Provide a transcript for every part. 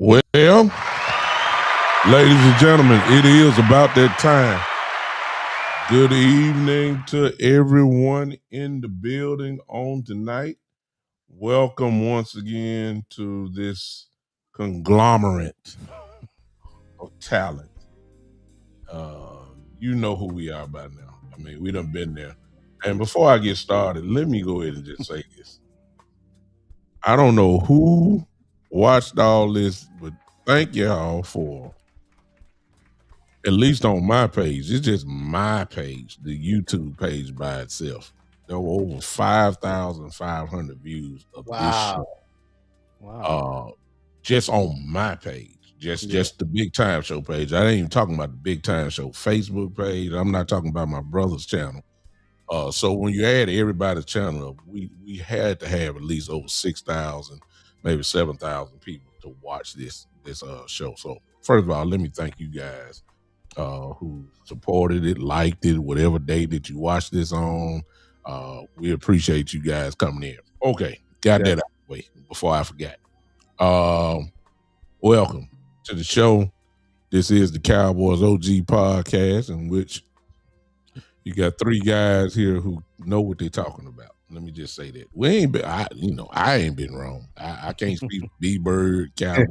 Well, ladies and gentlemen, it is about that time. Good evening to everyone in the building on tonight. Welcome once again to this conglomerate of talent. You know who we are by now. I mean, we done been there. And before I get started, let me go ahead and just say this. I don't know who watched all this, but thank y'all for, at least on my page, it's just my page, the YouTube page by itself. There were over 5,500 views of this show. Wow. Just on my page, just the Big Time Show page. I ain't even talking about the Big Time Show Facebook page. I'm not talking about my brother's channel. So when you add everybody's channel up, we had to have at least over 6,000, maybe 7,000 people to watch this show. So first of all, let me thank you guys who supported it, liked it, whatever day that you watched this on. We appreciate you guys coming in. Okay, got that out of the way before I forgot. Welcome to the show. This is the Cowboys OG podcast, in which you got three guys here who know what they're talking about. Let me just say that we ain't been. I ain't been wrong. I can't speak for B-Bird, Cowboy.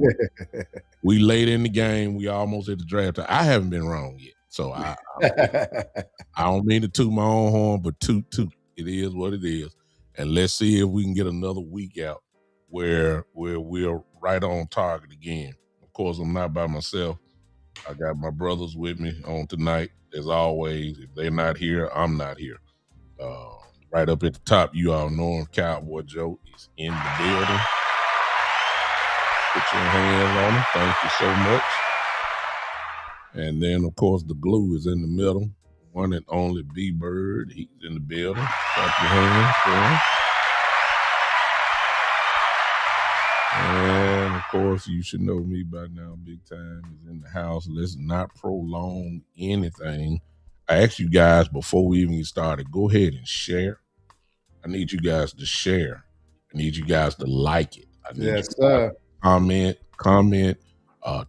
We late in the game. We almost at the draft time. I haven't been wrong yet. So I don't mean to toot my own horn, but toot. It is what it is. And let's see if we can get another week out where we're right on target again. Of course, I'm not by myself. I got my brothers with me on tonight. As always, if they're not here, I'm not here. Right up at the top, you all know him, Cowboy Joe is in the building. Put your hands on him. Thank you so much. And then, of course, the glue is in the middle. One and only B-Bird. He's in the building. Clap your hands for him. And, of course, you should know me by now. Big Time is in the house. Let's not prolong anything. I asked you guys before we even started, go ahead and share. I need you guys to share. I need you guys to like it. I need yes, sir. Comment,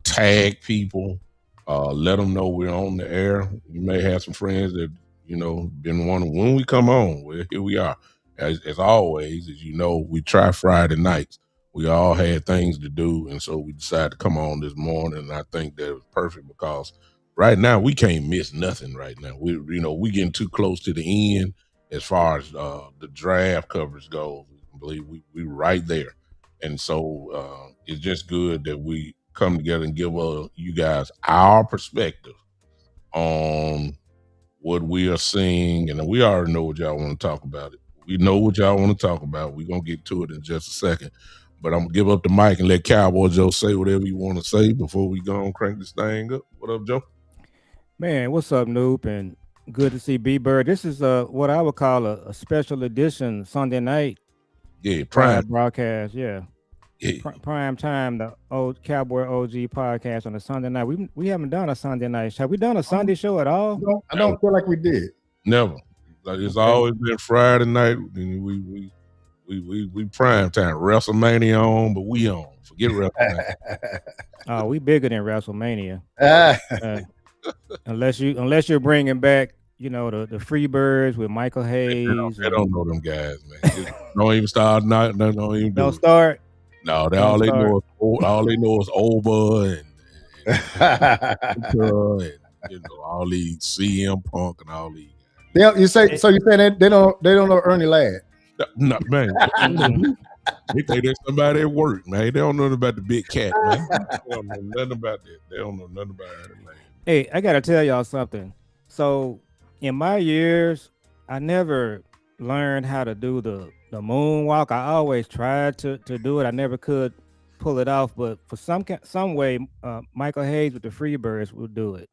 tag people, let them know we're on the air. You may have some friends that, been wondering when we come on. Well, here we are. As always, as you know, we try Friday nights. We all had things to do, and so we decided to come on this morning, and I think that was perfect because right now we can't miss nothing right now. We getting too close to the end as far as the draft coverage goes. I believe we right there. And so it's just good that we come together and give you guys our perspective on what we are seeing. And we already know what y'all want to talk about. We know what y'all want to talk about. We're going to get to it in just a second. But I'm going to give up the mic and let Cowboy Joe say whatever you want to say before we go and crank this thing up. What up, Joe? Man, what's up, Noop? And good to see B-Bird. This is what I would call a special edition Sunday night. Yeah, prime broadcast. Yeah. Prime time, the old Cowboy OG podcast on a Sunday night. We haven't done a Sunday night. Have we done a Sunday show at all? I don't feel like we did. Never. It's always been Friday night. We prime time. WrestleMania on, but we on. Forget WrestleMania. Oh, we bigger than WrestleMania. Unless you're bringing back, the Freebirds with Michael Hayes. They don't know them guys, man. Don't even start. Don't even don't start. No, all they know is Over and all these CM Punk and all these guys. You saying they don't know Ernie Ladd? No, man. They think there's somebody at work, man. They don't know nothing about the big cat, man. They don't know nothing about that. They don't know nothing about Ernie Ladd. Hey, I gotta tell y'all something. So in my years, I never learned how to do the moonwalk. I always tried to do it. I never could pull it off, but for some way, Michael Hayes with the Freebirds would do it.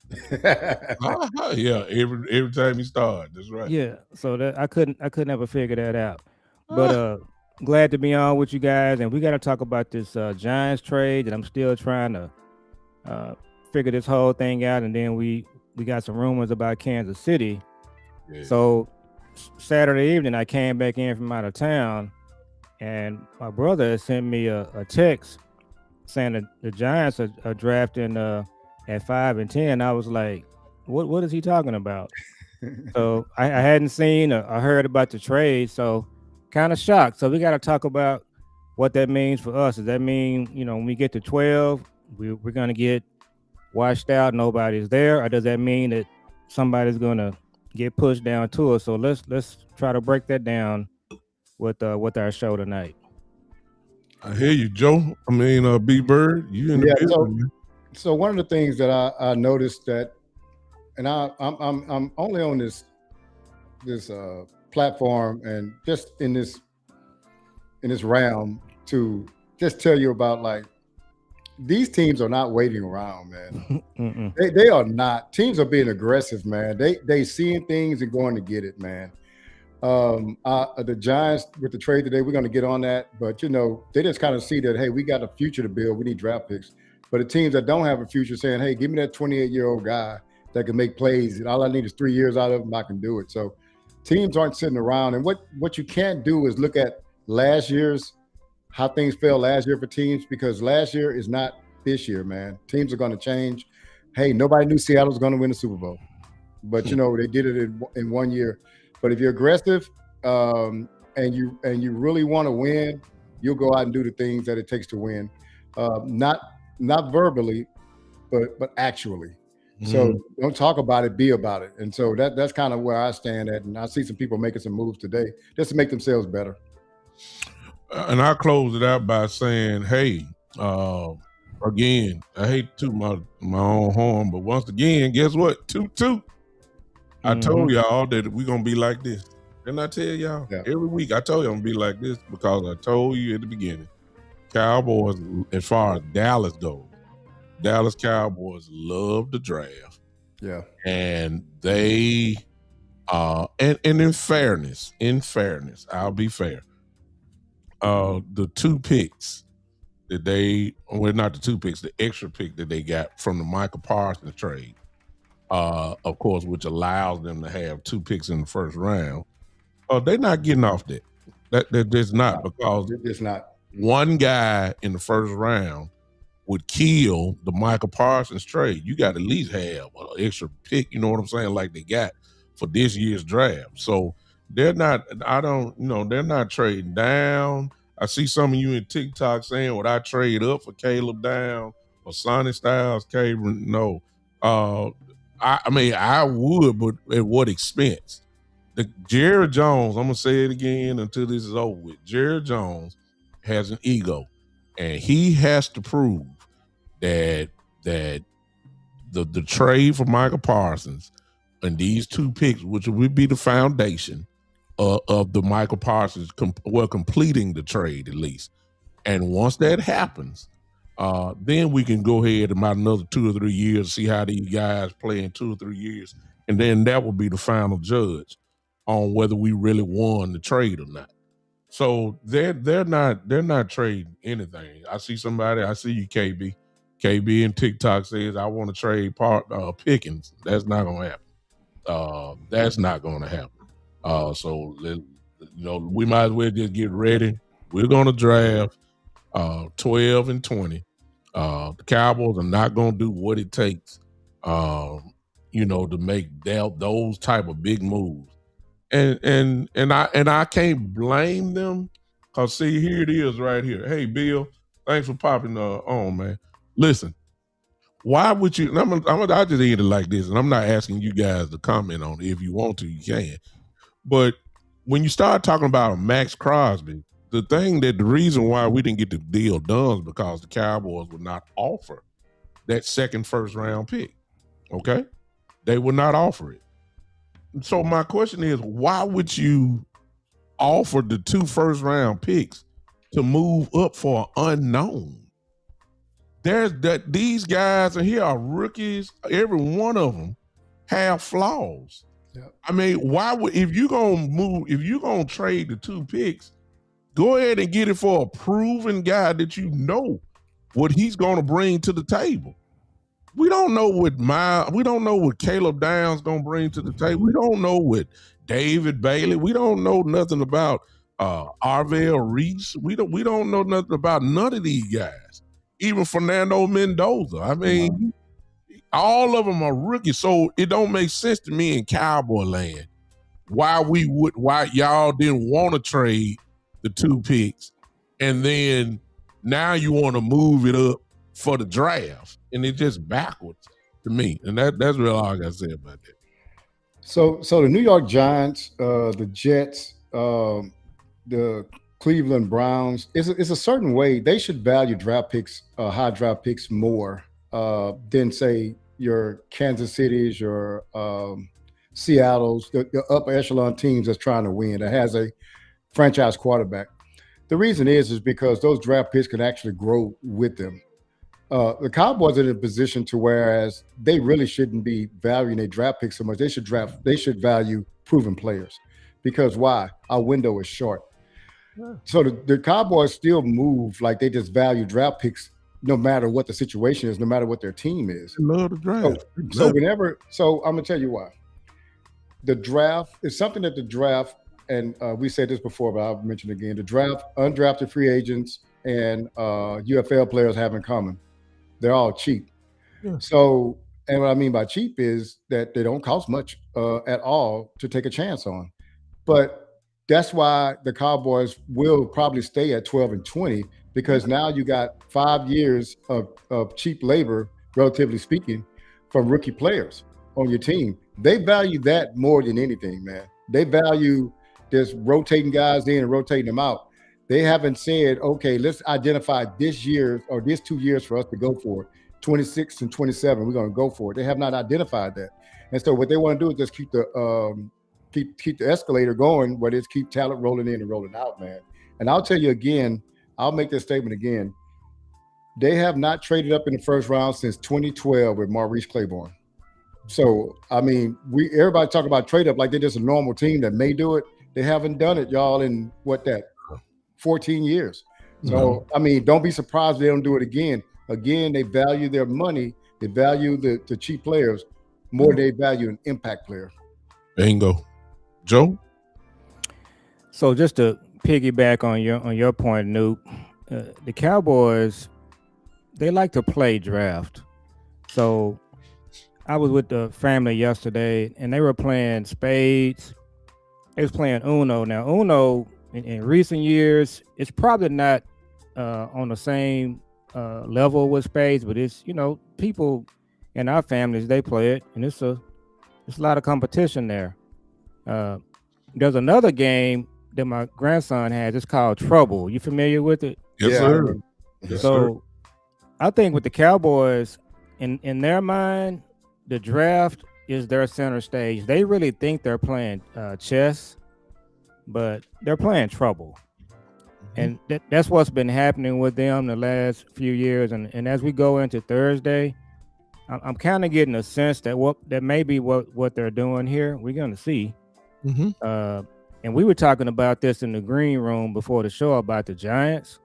Yeah, every time he started, that's right. Yeah, so that I couldn't ever figure that out. But glad to be on with you guys, and we got to talk about this Giants trade, and I'm still trying to figure this whole thing out. And then we got some rumors about Kansas City. Yeah. So Saturday evening, I came back in from out of town, and my brother sent me a text saying that the Giants are drafting at 5 and 10. I was like, what is he talking about? So I hadn't seen or heard about the trade, so kind of shocked. So we got to talk about what that means for us. Does that mean, when we get to 12, we're going to get washed out, nobody's there? Or does that mean that somebody's going to get pushed down to us? So let's try to break that down with our show tonight. I hear you, Joe. I mean, B-Bird, you in the building. So one of the things that I noticed that, and I'm only on this platform and just in this realm to just tell you about, like, these teams are not waiting around, man. They are not. Teams are being aggressive, man. They seeing things and going to get it, man. The Giants with the trade today, we're going to get on that, but they just kind of see that, hey, we got a future to build. We need draft picks. But the teams that don't have a future saying, hey, give me that 28-year-old guy that can make plays, and all I need is 3 years out of him, I can do it. So teams aren't sitting around. And what you can't do is look at how things fell last year for teams, because last year is not this year, man. Teams are going to change. Hey, nobody knew Seattle was going to win the Super Bowl, but they did it in 1 year. But if you're aggressive, and and you really want to win, you'll go out and do the things that it takes to win, not verbally, but actually. So don't talk about it, be about it. And so that's kind of where I stand at. And I see some people making some moves today just to make themselves better. And I close it out by saying, hey, again, I hate to toot my own horn, but once again, guess what? Toot. I told y'all that we're gonna be like this. Didn't I tell y'all? Yeah. Every week I told you I'm gonna be like this because I told you at the beginning. Cowboys, as far as Dallas goes, Dallas Cowboys love the draft. Yeah. And they and in fairness, I'll be fair. The 2 picks that not the 2 picks, the extra pick that they got from the Michael Parsons trade, of course, which allows them to have 2 picks in the first round. They're not getting off that. That's not, because it's not. One guy in the first round would kill the Michael Parsons trade. You got to at least have an extra pick, you know what I'm saying, like they got for this year's draft. So they're not, they're not trading down. I see some of you in TikTok saying, would I trade up for Caleb Down or Sonny Styles, Caleb? No. I mean, I would, but at what expense? Jerry Jones, I'm going to say it again until this is over with. Jerry Jones has an ego, and he has to prove that the trade for Michael Parsons and these 2 picks, which would be the foundation of the Michael Parsons, completing the trade at least. And once that happens, then we can go ahead about another 2 or 3 years, see how these guys play in 2 or 3 years, and then that will be the final judge on whether we really won the trade or not. So they're not trading anything. I see you, KB. KB in TikTok says, I want to trade Pickens. That's not gonna happen. That's not gonna happen. So we might as well just get ready. We're gonna draft 12 and 20. The Cowboys are not gonna do what it takes to make those type of big moves. And I can't blame them, because see, here it is right here. Hey, Bill, thanks for popping on, man. Listen, why would you? I just end it like this, and I'm not asking you guys to comment on it. If you want to, you can. But when you start talking about Max Crosby, the reason why we didn't get the deal done is because the Cowboys would not offer that second first round pick. Okay, they would not offer it. So my question is, why would you offer the 2 first round picks to move up for an unknown? These guys in here are rookies. Every one of them have flaws. Yep. I mean, if you're gonna trade the 2 picks, go ahead and get it for a proven guy that you know what he's gonna bring to the table. We don't know what Caleb Downs gonna bring to the table. We don't know what David Bailey. We don't know nothing about Arvell Reese. We don't know nothing about none of these guys. Even Fernando Mendoza. I mean, all of them are rookies. So it don't make sense to me in Cowboy land why y'all didn't want to trade the 2 picks, and then now you want to move it up for the draft, and it's just backwards to me. And that's really all I got to say about that. So the New York Giants, the Jets, the Cleveland Browns, it's a certain way they should value draft picks, high draft picks more than say your Kansas Cities, your Seattle's, the upper echelon teams that's trying to win, that has a franchise quarterback. The reason is because those draft picks can actually grow with them. The Cowboys are in a position to whereas they really shouldn't be valuing a draft pick so much. They should value proven players, because why? Our window is short. Yeah. So the Cowboys still move like they just value draft picks no matter what the situation is, no matter what their team is. I love the draft. So I'm gonna tell you why. The draft is something that the draft, and we said this before, but I'll mention it again. The draft, undrafted free agents and UFL players have in common. They're all cheap. Yeah. So, and what I mean by cheap is that they don't cost much at all to take a chance on. But that's why the Cowboys will probably stay at 12-20 because now you got 5 years of cheap labor, relatively speaking, from rookie players on your team. They value that more than anything, man. They value just rotating guys in and rotating them out. They haven't said, okay, let's identify this year or this 2 years for us to go for it. 26 and 27, we're going to go for it. They have not identified that. And so what they want to do is just keep the escalator going, where it's keep talent rolling in and rolling out, man. And I'll tell you again, I'll make this statement again. They have not traded up in the first round since 2012 with Maurice Claiborne. So, I mean, everybody talk about trade up like they're just a normal team that may do it. They haven't done it, y'all, in 14 years. So, I mean, don't be surprised if they don't do it again. Again, they value their money. They value the cheap players more than they value an impact player. Bingo. Joe? So just to piggyback on your point, Newt, the Cowboys, they like to play draft. So I was with the family yesterday, and they were playing spades. They was playing Uno. Now, Uno, in recent years, it's probably not on the same level with spades, but it's, people in our families, they play it, and it's a lot of competition there. There's another game that my grandson has. It's called Trouble. You familiar with it? Yes, sir. Yes, so I think with the Cowboys, in their mind, the draft is their center stage. They really think they're playing chess, but they're playing Trouble. And that's what's been happening with them the last few years. And as we go into Thursday, I'm kind of getting a sense that may be what they're doing here. We're going to see. And we were talking about this in the green room before the show about the Giants.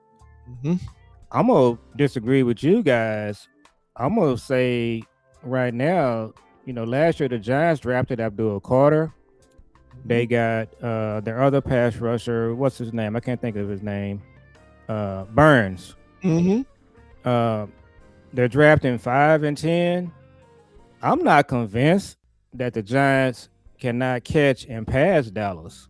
I'm going to disagree with you guys. I'm going to say right now, last year the Giants drafted Abdul Carter. They got their other pass rusher. What's his name? I can't think of his name. Burns. They're drafting 5 and 10. I'm not convinced that the Giants cannot catch and pass Dallas.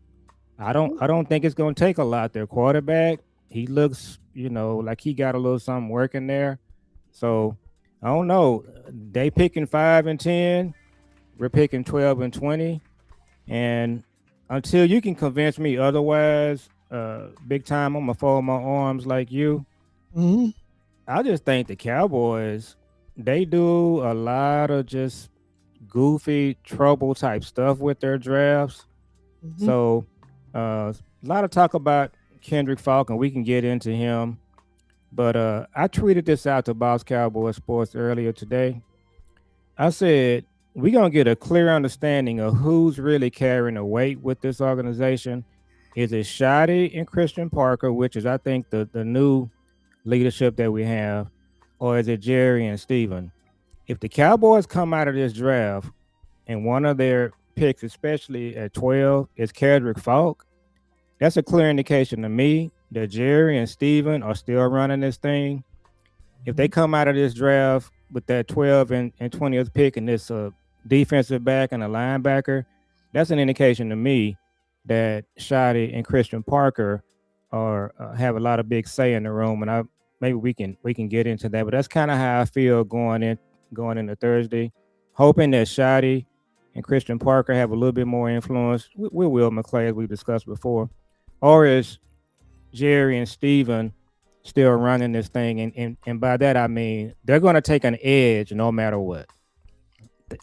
I don't think it's going to take a lot. Their quarterback, he looks, like he got a little something working there. So I don't know. They picking 5 and 10. We're picking 12 and 20. And until you can convince me otherwise, big time, I'm gonna fold my arms like you. I just think the Cowboys, they do a lot of just goofy trouble type stuff with their drafts. So a lot of talk about Kendrick Falcon. We can get into him. But I tweeted this out to Boss Cowboy Sports earlier today. I said, we're going to get a clear understanding of who's really carrying the weight with this organization. Is it Shotty and Christian Parker, which is, I think, the new leadership that we have, or is it Jerry and Steven? If the Cowboys come out of this draft and one of their picks, especially at 12, is Kendrick Falk, that's a clear indication to me that Jerry and Steven are still running this thing. If they come out of this draft with that 12 and 20th pick and this defensive back and a linebacker, that's an indication to me that Shotty and Christian Parker have a lot of big say in the room. And maybe we can get into that, but that's kind of how I feel going into Thursday, hoping that Shotty and Christian Parker have a little bit more influence with Will McClay, as we discussed before, or is Jerry and Steven still running this thing? And by that I mean they're going to take an edge no matter what.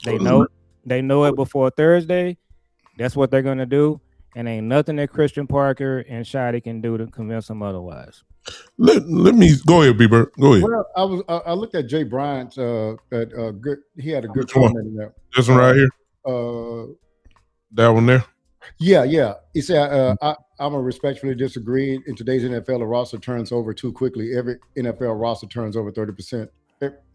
They know it before Thursday. That's what they're going to do, and ain't nothing that Christian Parker and Shotty can do to convince them otherwise. Let me go ahead, B-Bird. Go ahead. Well, I looked at Jay Bryant's good. He had a good comment in there. This one right here. That one there. Yeah. He said, I'm gonna respectfully disagree. In today's NFL, a roster turns over too quickly. Every NFL roster turns over 30%.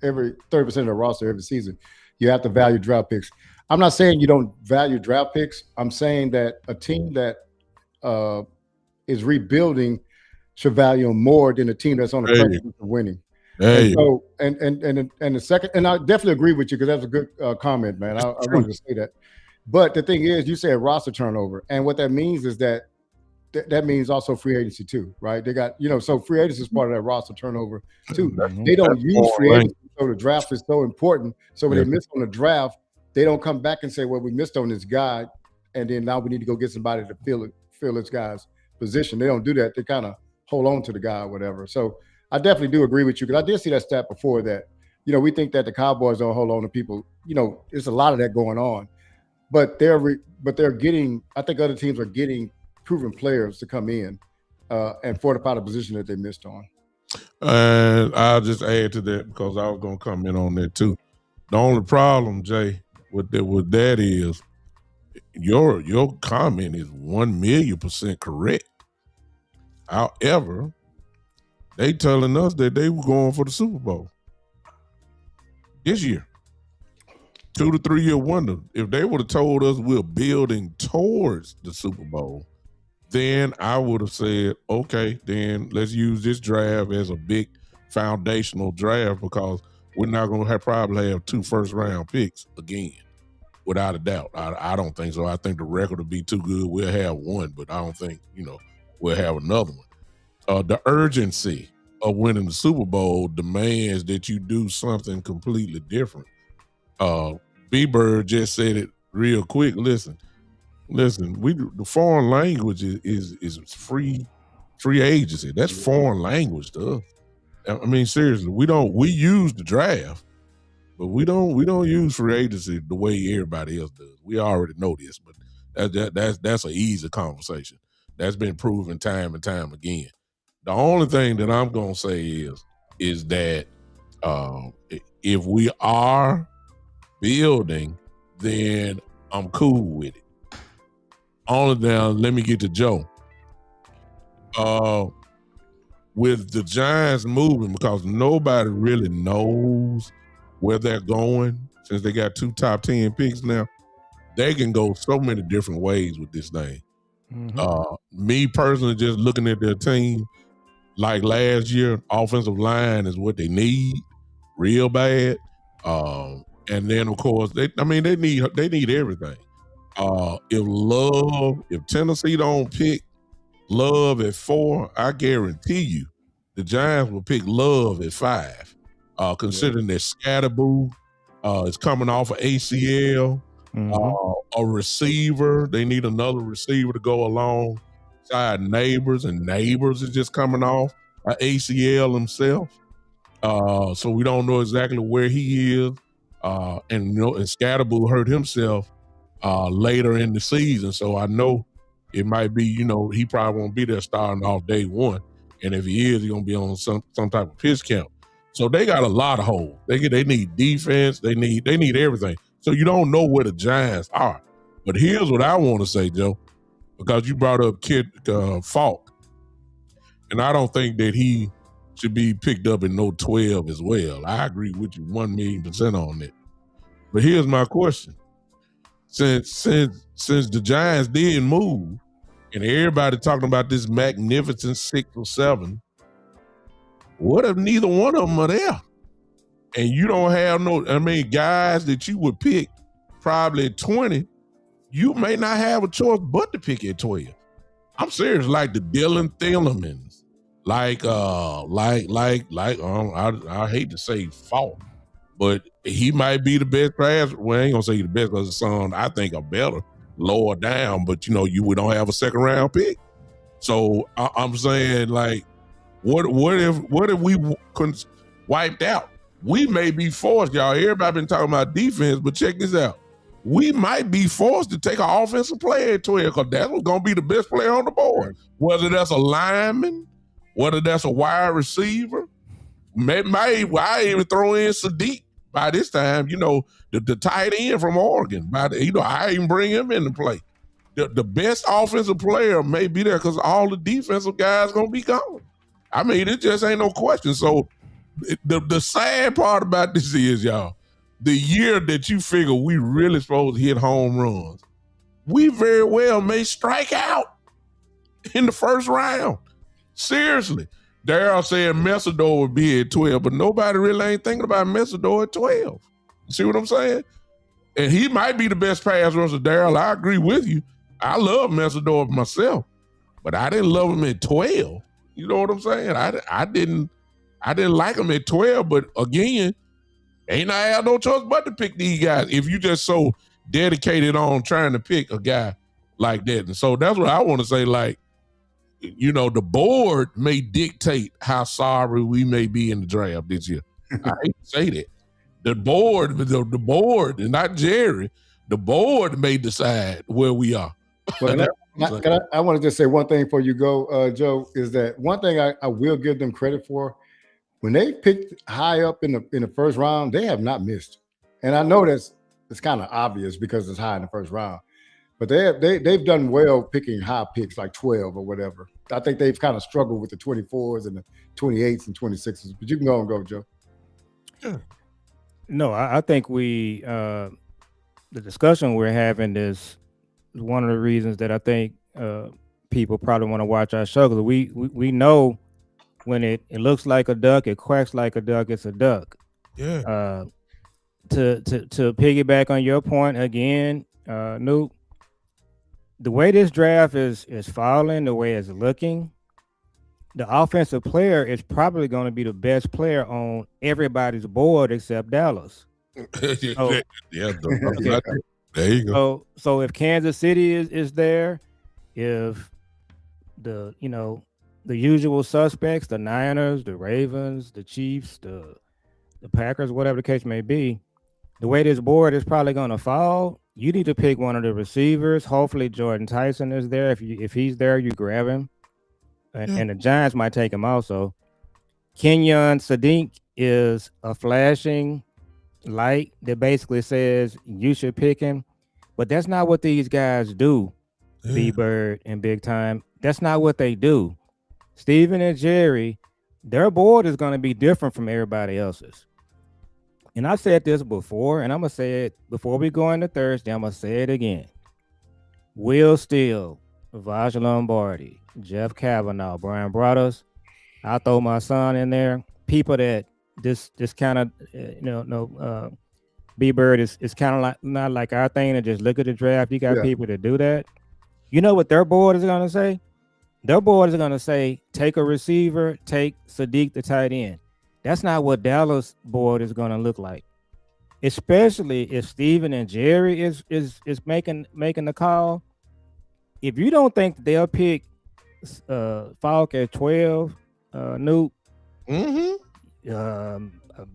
Every 30% of the roster every season. You have to value draft picks. I'm not saying you don't value draft picks. I'm saying that a team that is rebuilding should value them more than a team that's on the precipice of winning. So, and the second, and I definitely agree with you because that's a good comment, man. I wanted to say that. But the thing is, you said roster turnover, and what that means is that that means also free agency too, right? They got, so free agency is part of that roster turnover too. Mm-hmm. They don't use free agency, so the draft is so important. So when they miss on the draft, they don't come back and say, well, we missed on this guy, and then now we need to go get somebody to fill this guy's position. They don't do that. They kind of hold on to the guy or whatever. So I definitely do agree with you, because I did see that stat before that, we think that the Cowboys don't hold on to people. There's a lot of that going on, but they're getting, I think other teams are getting proven players to come in and fortify the position that they missed on. And I'll just add to that, because I was going to comment on that too. The only problem, Jay, with that is your comment is 1,000,000% correct. However, they telling us that they were going for the Super Bowl this year. 2 to 3 year wonder. If they would have told us we're building towards the Super Bowl, then I would have said, okay, then let's use this draft as a big foundational draft, because we're not going to probably have 2 first-round picks again, without a doubt. I don't think so. I think the record will be too good. We'll have one, but I don't think, we'll have another one. The urgency of winning the Super Bowl demands that you do something completely different. B-Bird just said it real quick. Listen, the foreign language is free agency. That's foreign language to us. I mean, seriously, we use the draft, but we don't use free agency the way everybody else does. We already know this, but that's an easy conversation. That's been proven time and time again. The only thing that I'm gonna say is that if we are building, then I'm cool with it. Only now, let me get to Joe. With the Giants moving, because nobody really knows where they're going, since they got 2 top 10 picks now, they can go so many different ways with this thing. Mm-hmm. Me personally, just looking at their team, like last year, offensive line is what they need real bad. And then of course they need everything. If Tennessee don't pick Love at 4, I guarantee you the Giants will pick Love at 5. Considering that Scatterboo is coming off of ACL, a receiver, they need another receiver to go alongside Neighbors, and Neighbors is just coming off an ACL himself. So we don't know exactly where he is. And Scatterboo hurt himself later in the season. So I know it might be, he probably won't be there starting off day one. And if he is, he's going to be on some type of pitch count. So they got a lot of holes. They need defense. They need everything. So you don't know where the Giants are. But here's what I want to say, Joe, because you brought up Kid Falk. And I don't think that he should be picked up in no 12 as well. I agree with you 1,000,000% on that. But here's my question. Since the Giants did move, and everybody talking about this magnificent 6 or 7, what if neither one of them are there? And you don't have guys that you would pick probably at 20, you may not have a choice but to pick at 12. I'm serious, like the Dylan Thielemans, I hate to say Falk, but he might be the best pass. Well, I ain't gonna say the best, because the son I think are better, lower down. But we don't have a second round pick, so I'm saying, like, what if we wiped out? We may be forced, y'all. Everybody been talking about defense, but check this out. We might be forced to take an offensive player at 12, because that's what's gonna be the best player on the board. Whether that's a lineman, whether that's a wide receiver, I even throw in Sadiq by this time, the tight end from Oregon. I even bring him into play. The best offensive player may be there, because all the defensive guys going to be gone. I mean, it just ain't no question. So the sad part about this is, y'all, the year that you figure we really supposed to hit home runs, we very well may strike out in the first round. Seriously. Darryl said Messidor would be at 12, but nobody really ain't thinking about Messidor at 12. You see what I'm saying? And he might be the best pass rusher, Darryl. I agree with you. I love Messidor myself. but I didn't love him at 12. You know what I'm saying? I didn't like him at 12, but again, ain't I have no choice but to pick these guys if you just so dedicated on trying to pick a guy like that. And so that's what I want to say. Like, you know, the board may dictate how sorry we may be in the draft this year. I hate to say that. The board, and not Jerry, the board may decide where we are. Well, I want to just say one thing before you go, Joe, is that one thing I will give them credit for. When they picked high up in the first round, they have not missed. And I know it's kind of obvious because it's high in the first round. But they've done well picking high picks like 12 or whatever. I think they've kind of struggled with the 24s and the 28s and 26s. But you can go, Joe. Yeah. No, I think the discussion we're having is one of the reasons that I think people probably want to watch our show. Because we know when it looks like a duck, it quacks like a duck, it's a duck. Yeah. To piggyback on your point again, Nuke, the way this draft is falling, the way it's looking, the offensive player is probably going to be the best player on everybody's board except Dallas. There you go. So if Kansas City is there, if the usual suspects, the Niners, the Ravens, the Chiefs, the Packers, whatever the case may be, the way this board is probably going to fall, you need to pick one of the receivers. Hopefully Jordan Tyson is there. If he's there, you grab him. And the Giants might take him also. Kenyon Sadiq is a flashing light that basically says you should pick him. But that's not what these guys do, B-Bird and Big Time. That's not what they do. Steven and Jerry, their board is going to be different from everybody else's. And I said this before, and I'm going to say it before we go into Thursday. I'm going to say it again. Will Steele, Vaj Lombardi, Jeff Kavanaugh, Brian Broaddus. I'll throw my son in there. People that this kind of, B-Bird is kind of like not like our thing to just look at the draft. You got people that do that. You know what their board is going to say? Their board is going to say, take a receiver, take Sadiq the tight end. That's not what Dallas board is going to look like. Especially if Steven and Jerry is making the call. If you don't think they'll pick Falk at 12, Nuke,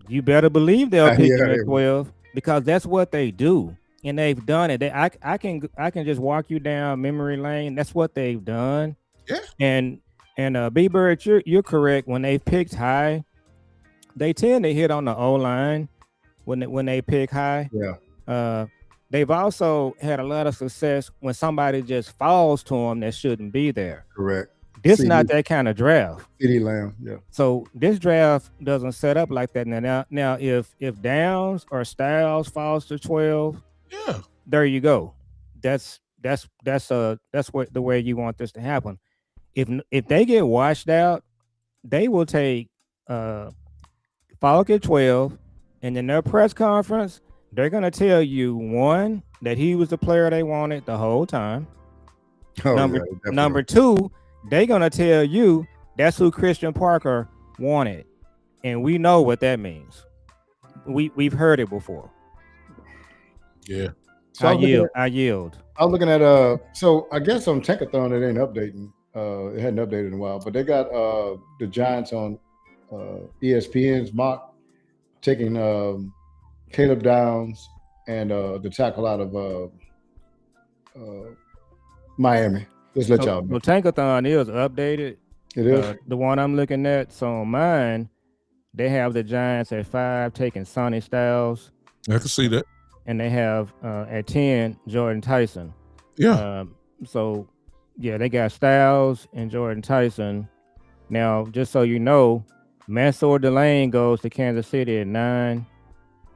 you better believe they'll pick him at 12 because that's what they do. And they've done it. I can just walk you down memory lane. That's what they've done. Yeah. And B-Bird, you're correct. When they picked high, they tend to hit on the O-line when they pick high. Yeah. They've also had a lot of success when somebody just falls to them that shouldn't be there. Correct. This is not that kind of draft. CeeDee Lamb, yeah. So this draft doesn't set up like that. Now if Downs or Styles falls to 12, there you go. That's what the way you want this to happen. If they get washed out, they will take Falk at 12, and in their press conference, they're gonna tell you one that he was the player they wanted the whole time. Number two, they're gonna tell you that's who Christian Parker wanted, and we know what that means. We've heard it before. Yeah. So I yield. I was looking at so I guess on Tankathon it ain't updating. It hadn't updated in a while, but they got the Giants on ESPN's mock taking Caleb Downs and the tackle out of Miami. Just let y'all know. Well, Tankathon is updated. It is the one I'm looking at. So on mine, they have the Giants at 5 taking Sonny Styles. I can see that. And they have at 10 Jordan Tyson. Yeah. So yeah, they got Styles and Jordan Tyson. Now, just so you know, Mansour Delane goes to Kansas City at 9,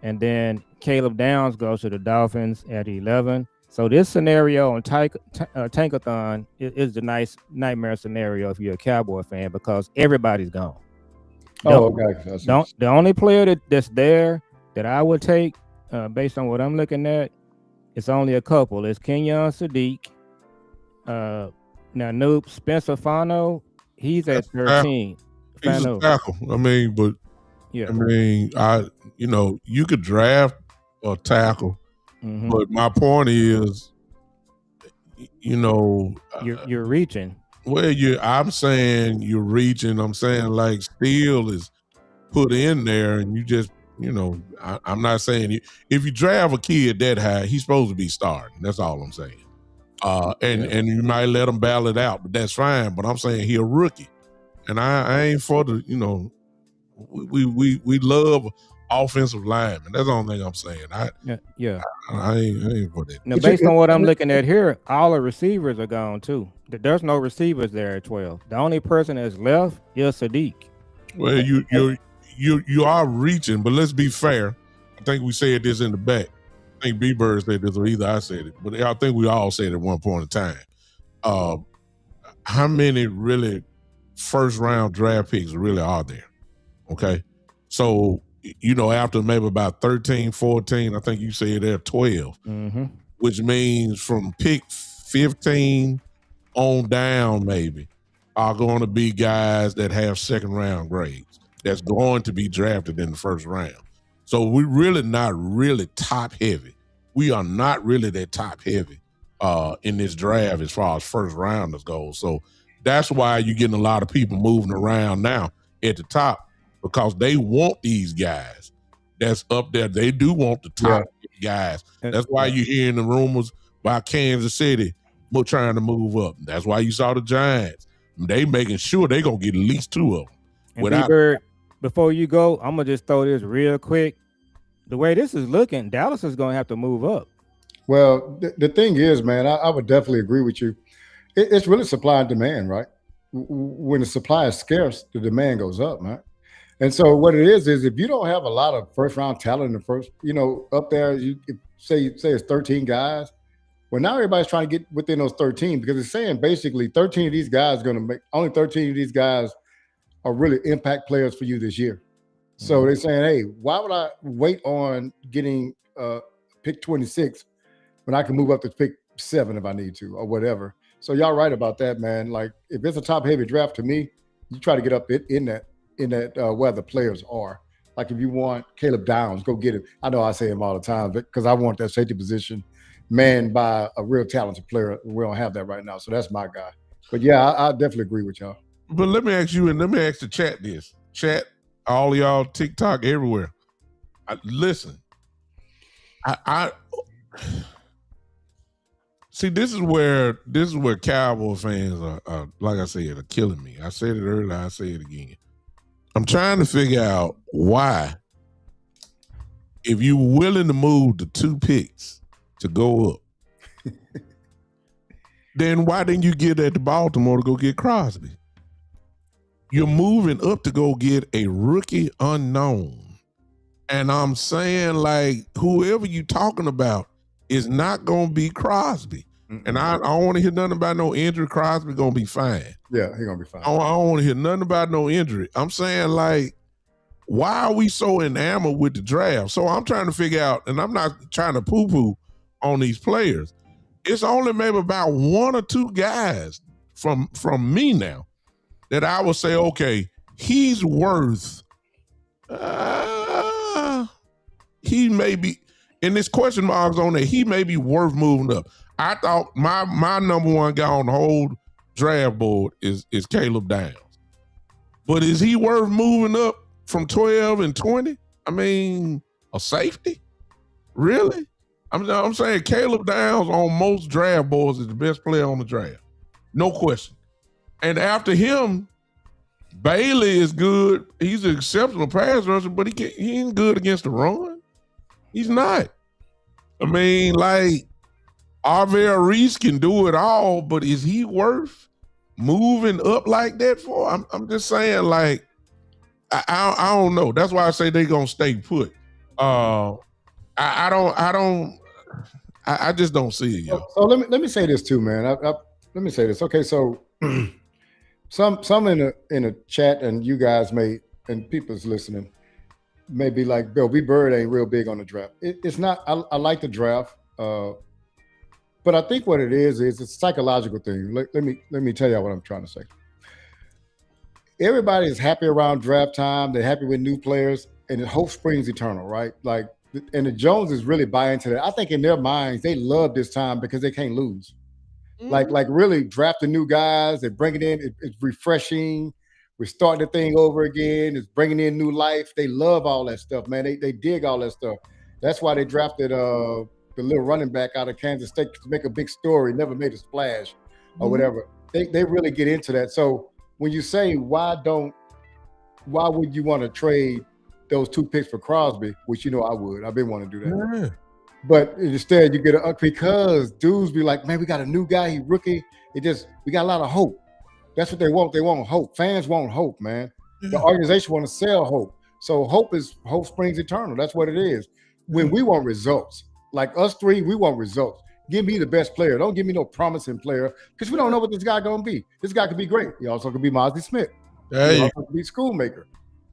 and then Caleb Downs goes to the Dolphins at 11. So this scenario on Tankathon is the nice nightmare scenario if you're a Cowboy fan because everybody's gone. Okay. The only player that's there that I would take, based on what I'm looking at, it's only a couple. It's Kenyon Sadiq, Now, Noob Spencer Fano, he's at That's a tackle. 13. He's a Fano. tackle. I mean, but Yeah. I mean, you could draft a tackle, but my point is, you're reaching. Well, I'm saying you're reaching. I'm saying like Steele is put in there, and you just, I'm not saying if you draft a kid that high, he's supposed to be starting. That's all I'm saying. And you might let him battle it out, but that's fine. But I'm saying he a rookie, and I ain't for the, we love offensive linemen. That's the only thing I'm saying. I ain't for that. Now, based on what I'm looking at here, all the receivers are gone too. There's no receivers there at 12. The only person that's left is Sadiq. Well, you are reaching, but let's be fair. I think we said this in the back. I think B-Bird said this, or either I said it, but I think we all said it at one point in time. How many really first round draft picks really are there? Okay. So, after maybe about 13, 14, I think you said there 12, which means from pick 15 on down maybe are going to be guys that have second round grades that's going to be drafted in the first round. So we're really not really top heavy. We are not really that top heavy in this draft as far as first rounders go. So that's why you're getting a lot of people moving around now at the top, because they want these guys that's up there. They do want the top guys. That's why you're hearing the rumors about Kansas City trying to move up. That's why you saw the Giants. They making sure they going to get at least 2 of them. And B-Bird, before you go, I'm going to just throw this real quick. The way this is looking, Dallas is going to have to move up. Well, the thing is, man, I would definitely agree with you. It's really supply and demand, right? When the supply is scarce, the demand goes up, man. And so what it is if you don't have a lot of first round talent in the first, up there, you say it's 13 guys. Well, now everybody's trying to get within those 13 because it's saying basically 13 of these guys only 13 of these guys are really impact players for you this year. So they're saying, hey, why would I wait on getting pick 26 when I can move up to pick 7 if I need to or whatever? So y'all right about that, man. Like if it's a top heavy draft, to me, you try to get up in that where the players are. Like if you want Caleb Downs, go get him. I know I say him all the time because I want that safety position manned by a real talented player. We don't have that right now. So that's my guy. But yeah, I definitely agree with y'all. But let me ask you, and let me ask the chat this. Chat, all y'all, TikTok, everywhere. Listen, I see. This is where Cowboy fans are, like I said, are killing me. I said it earlier. I say it again. I'm trying to figure out why, if you're willing to move the 2 picks to go up, then why didn't you get at the Baltimore to go get Crosby? You're moving up to go get a rookie unknown. And I'm saying, like, whoever you talking about is not going to be Crosby. And I don't want to hear nothing about no injury. Crosby going to be fine. Yeah, he's going to be fine. I don't want to hear nothing about no injury. I'm saying, like, why are we so enamored with the draft? So I'm trying to figure out, and I'm not trying to poo-poo on these players. It's only maybe about 1 or 2 guys from me now that I would say, okay, he's worth, he may be, and this question marks on there, he may be worth moving up. I thought my number 1 guy on the whole draft board is Caleb Downs. But is he worth moving up from 12 and 20? I mean, a safety? Really? I'm saying Caleb Downs on most draft boards is the best player on the draft. No question. And after him, Bailey is good. He's an exceptional pass rusher, but he ain't good against the run. He's not. I mean, like, Arvell Reese can do it all, but is he worth moving up like that for? I'm just saying, like, I don't know. That's why I say they're gonna stay put. I just don't see it. So let me say this too, man. Let me say this. Okay, so some in the chat, and you guys and people's listening may be like, Bill, B Bird ain't real big on the draft. It's not. I like the draft. But I think what it is it's a psychological thing. Let me tell you what I'm trying to say. Everybody is happy around draft time. They're happy with new players, and the hope springs eternal, right? Like, and the Joneses really buy into that. I think in their minds, they love this time because they can't lose. Like really drafting new guys. They're bringing in. It's refreshing. We're starting the thing over again. It's bringing in new life. They love all that stuff, man. They dig all that stuff. That's why they drafted the little running back out of Kansas State to make a big story. Never made a splash or whatever. They really get into that. So when you say why would you want to trade those 2 picks for Crosby, which I would. I've been wanting to do that. Yeah. But instead you get because dudes be like, man, we got a new guy, he rookie. We got a lot of hope. That's what they want. They want hope. Fans want hope, man. The organization want to sell hope. So hope springs eternal. That's what it is. When we want results, like us three, we want results. Give me the best player. Don't give me no promising player because we don't know what this guy gonna be. This guy could be great. He also could be Mozzie Smith. He also could be Schoolmaker.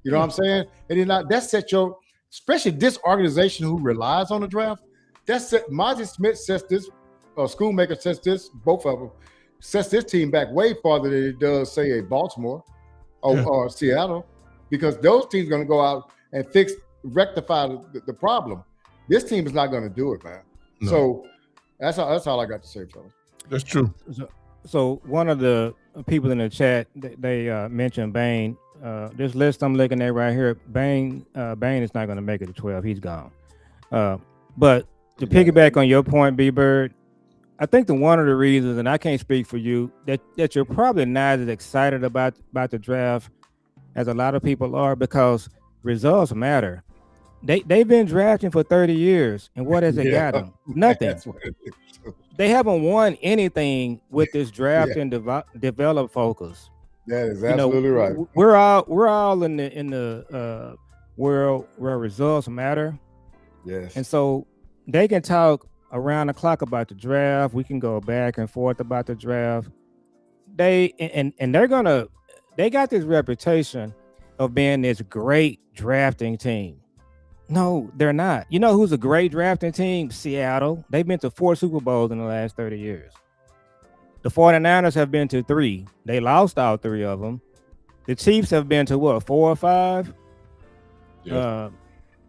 You know what I'm saying? And then that set especially this organization who relies on the draft. Mozzie Smith sets this, Schoolmaker sets this. Both of them sets this team back way farther than it does, say, a Baltimore or Seattle, because those teams are gonna go out and rectify the problem. This team is not going to do it, man. No. So that's all I got to say, fellas. That's true. So one of the people in the chat, they mentioned Bain. This list I'm looking at right here, Bain is not going to make it to 12. He's gone. But to piggyback on your point, B-Bird, I think one of the reasons, and I can't speak for you, that you're probably not as excited about the draft as a lot of people are, because results matter. They've been drafting for 30 years, and what has it got them? Nothing. They haven't won anything with this draft and develop focus. That is absolutely right. We're all in the world where results matter. Yes. And so they can talk around the clock about the draft. We can go back and forth about the draft. They got this reputation of being this great drafting team. No, they're not. You know who's a great drafting team? Seattle. They've been to 4 Super Bowls in the last 30 years. The 49ers have been to 3. They lost all 3 of them. The Chiefs have been to 4 or 5? Yeah.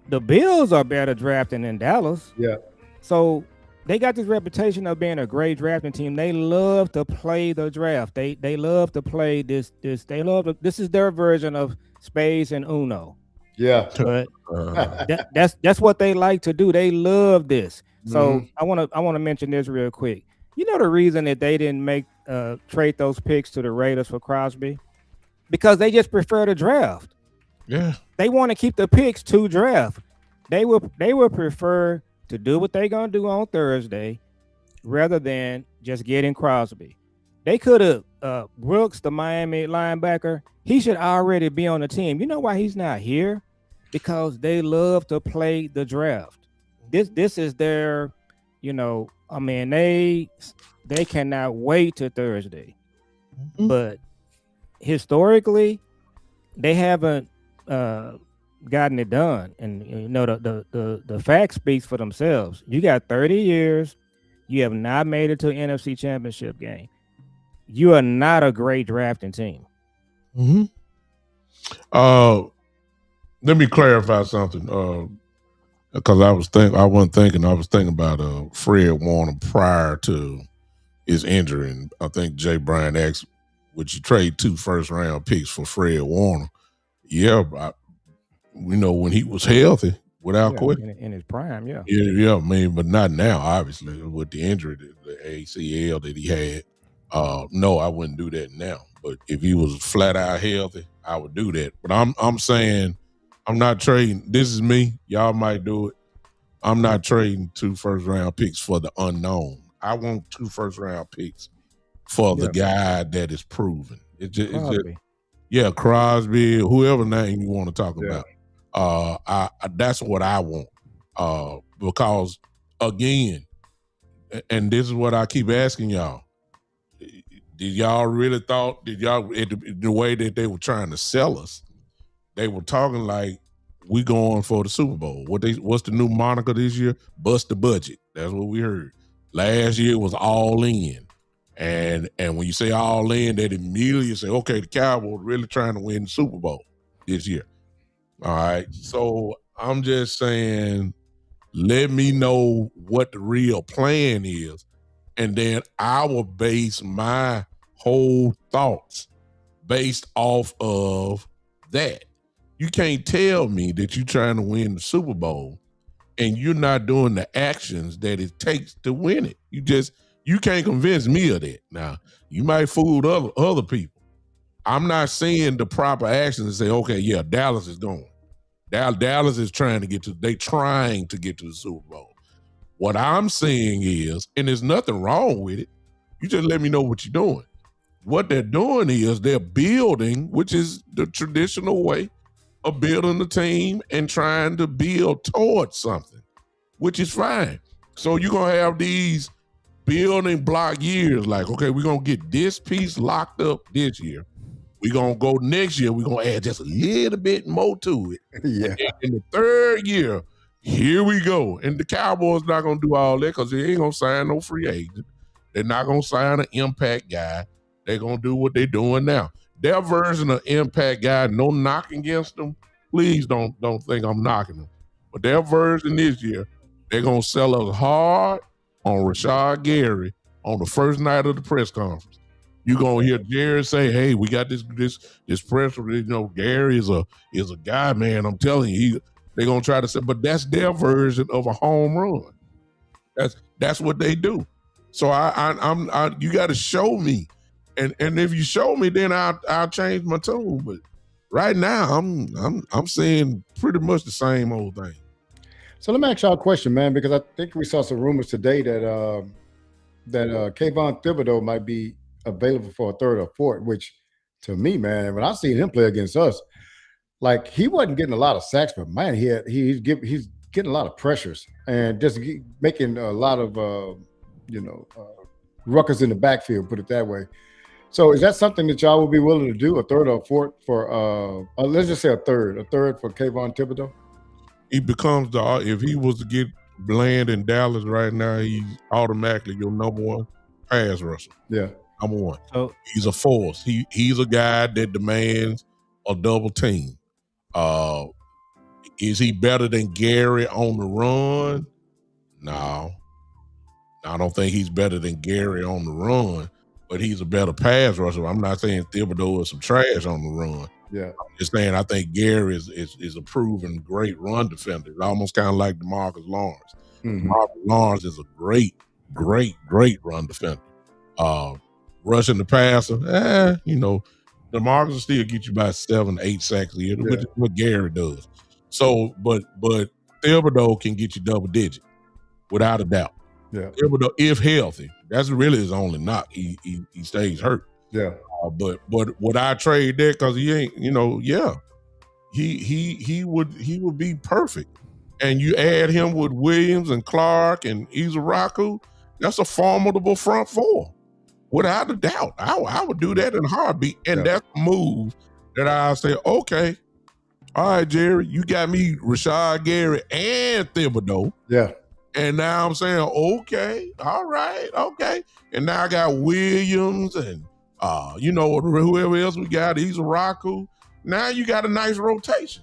The Bills are better drafting than Dallas. Yeah. So they got this reputation of being a great drafting team. They love to play the draft. They love to play this. This is their version of Spades and Uno. Yeah, but that's what they like to do. They love this. So I want to mention this real quick. You know the reason that they didn't trade those picks to the Raiders for Crosby? Because they just prefer to draft. Yeah, they want to keep the picks to draft. They would prefer to do what they're gonna do on Thursday rather than just getting Crosby. They could have Brooks, the Miami linebacker. He should already be on the team. You know why he's not here? Because they love to play the draft. This is their, they cannot wait till Thursday. Mm-hmm. But historically, they haven't gotten it done. And the fact speaks for themselves. You got 30 years. You have not made it to an NFC Championship game. You are not a great drafting team. Mm-hmm. Let me clarify something. Because I was thinking about Fred Warner prior to his injury, and I think Jay Bryan asked, "Would you trade 2 first-round picks for Fred Warner?" Yeah, when he was healthy, without question, in his prime, yeah. I mean, but not now, obviously, with the injury, the ACL that he had. No, I wouldn't do that now. But if he was flat out healthy, I would do that. But I'm saying I'm not trading. This is me. Y'all might do it. I'm not trading 2 first-round picks for the unknown. I want 2 first-round picks for the guy that is proven. Crosby, whoever name you want to talk about. That's what I want. Because again, and this is what I keep asking y'all. Did y'all really thought, the way that they were trying to sell us, they were talking like we going for the Super Bowl. What's the new moniker this year? Bust the budget. That's what we heard. Last year was all in. And when you say all in, that immediately say, okay, the Cowboys really trying to win the Super Bowl this year. All right. So I'm just saying, let me know what the real plan is. And then I will base my whole thoughts based off of that. You can't tell me that you're trying to win the Super Bowl and you're not doing the actions that it takes to win it. You can't convince me of that. Now, you might fool other people. I'm not seeing the proper actions and say, okay, yeah, Dallas is going. Dallas is trying to get to the Super Bowl. What I'm seeing is, and there's nothing wrong with it, you just let me know what you're doing. What they're doing is they're building, which is the traditional way of building the team and trying to build towards something, which is fine. So you're going to have these building block years like, okay, we're going to get this piece locked up this year. We're going to go next year. We're going to add just a little bit more to it. Yeah. In the third year, here we go. And the Cowboys not going to do all that because they ain't going to sign no free agent. They're not going to sign an impact guy. They're going to do what they're doing now. Their version of impact guy, no knock against them. Please don't think I'm knocking them. But their version this year, they're going to sell us hard on Rashad Gary on the first night of the press conference. You're gonna hear Jerry say, "Hey, we got this press. You know, Gary is a guy, man. I'm telling you, they're gonna try to say, but that's their version of a home run. That's what they do. So you got to show me, and if you show me, then I'll change my tune. But right now, I'm saying pretty much the same old thing. So let me ask y'all a question, man, because I think we saw some rumors today that Kayvon Thibodeau might be available for a third or fourth, which to me, man, when I seen him play against us, like he wasn't getting a lot of sacks, but man, he's getting a lot of pressures and just making a lot of ruckus in the backfield, put it that way. So is that something that y'all will be willing to do, a third or fourth for let's just say a third for Kayvon Thibodeau? He becomes if he was to get Bland in Dallas right now, he's automatically your number one pass rusher. Yeah. Number one. So he's a force. He's a guy that demands a double team. Is he better than Gary on the run? No. I don't think he's better than Gary on the run, but he's a better pass rusher. I'm not saying Thibodeau is some trash on the run. Yeah. I'm just saying I think Gary is a proven great run defender. It's almost kind of like DeMarcus Lawrence. Mm-hmm. DeMarcus Lawrence is a great run defender. Rushing the passer, DeMarcus will still get you about 7-8 sacks a year, which is what Gary does. So, but Thibodeau can get you double digit, without a doubt. Yeah. Thibodeau, if healthy, that's really his only knock. He stays hurt. Yeah. But would I trade that because he ain't? He would be perfect. And you add him with Williams and Clark and Izaraku, that's a formidable front four. Without a doubt, I would do that in a heartbeat. And that's a move that I'll say, okay, all right, Jerry, you got me Rashad Gary and Thibodeau. Yeah. And now I'm saying, okay, all right, okay. And now I got Williams and, whoever else we got, Izaraku. Now you got a nice rotation.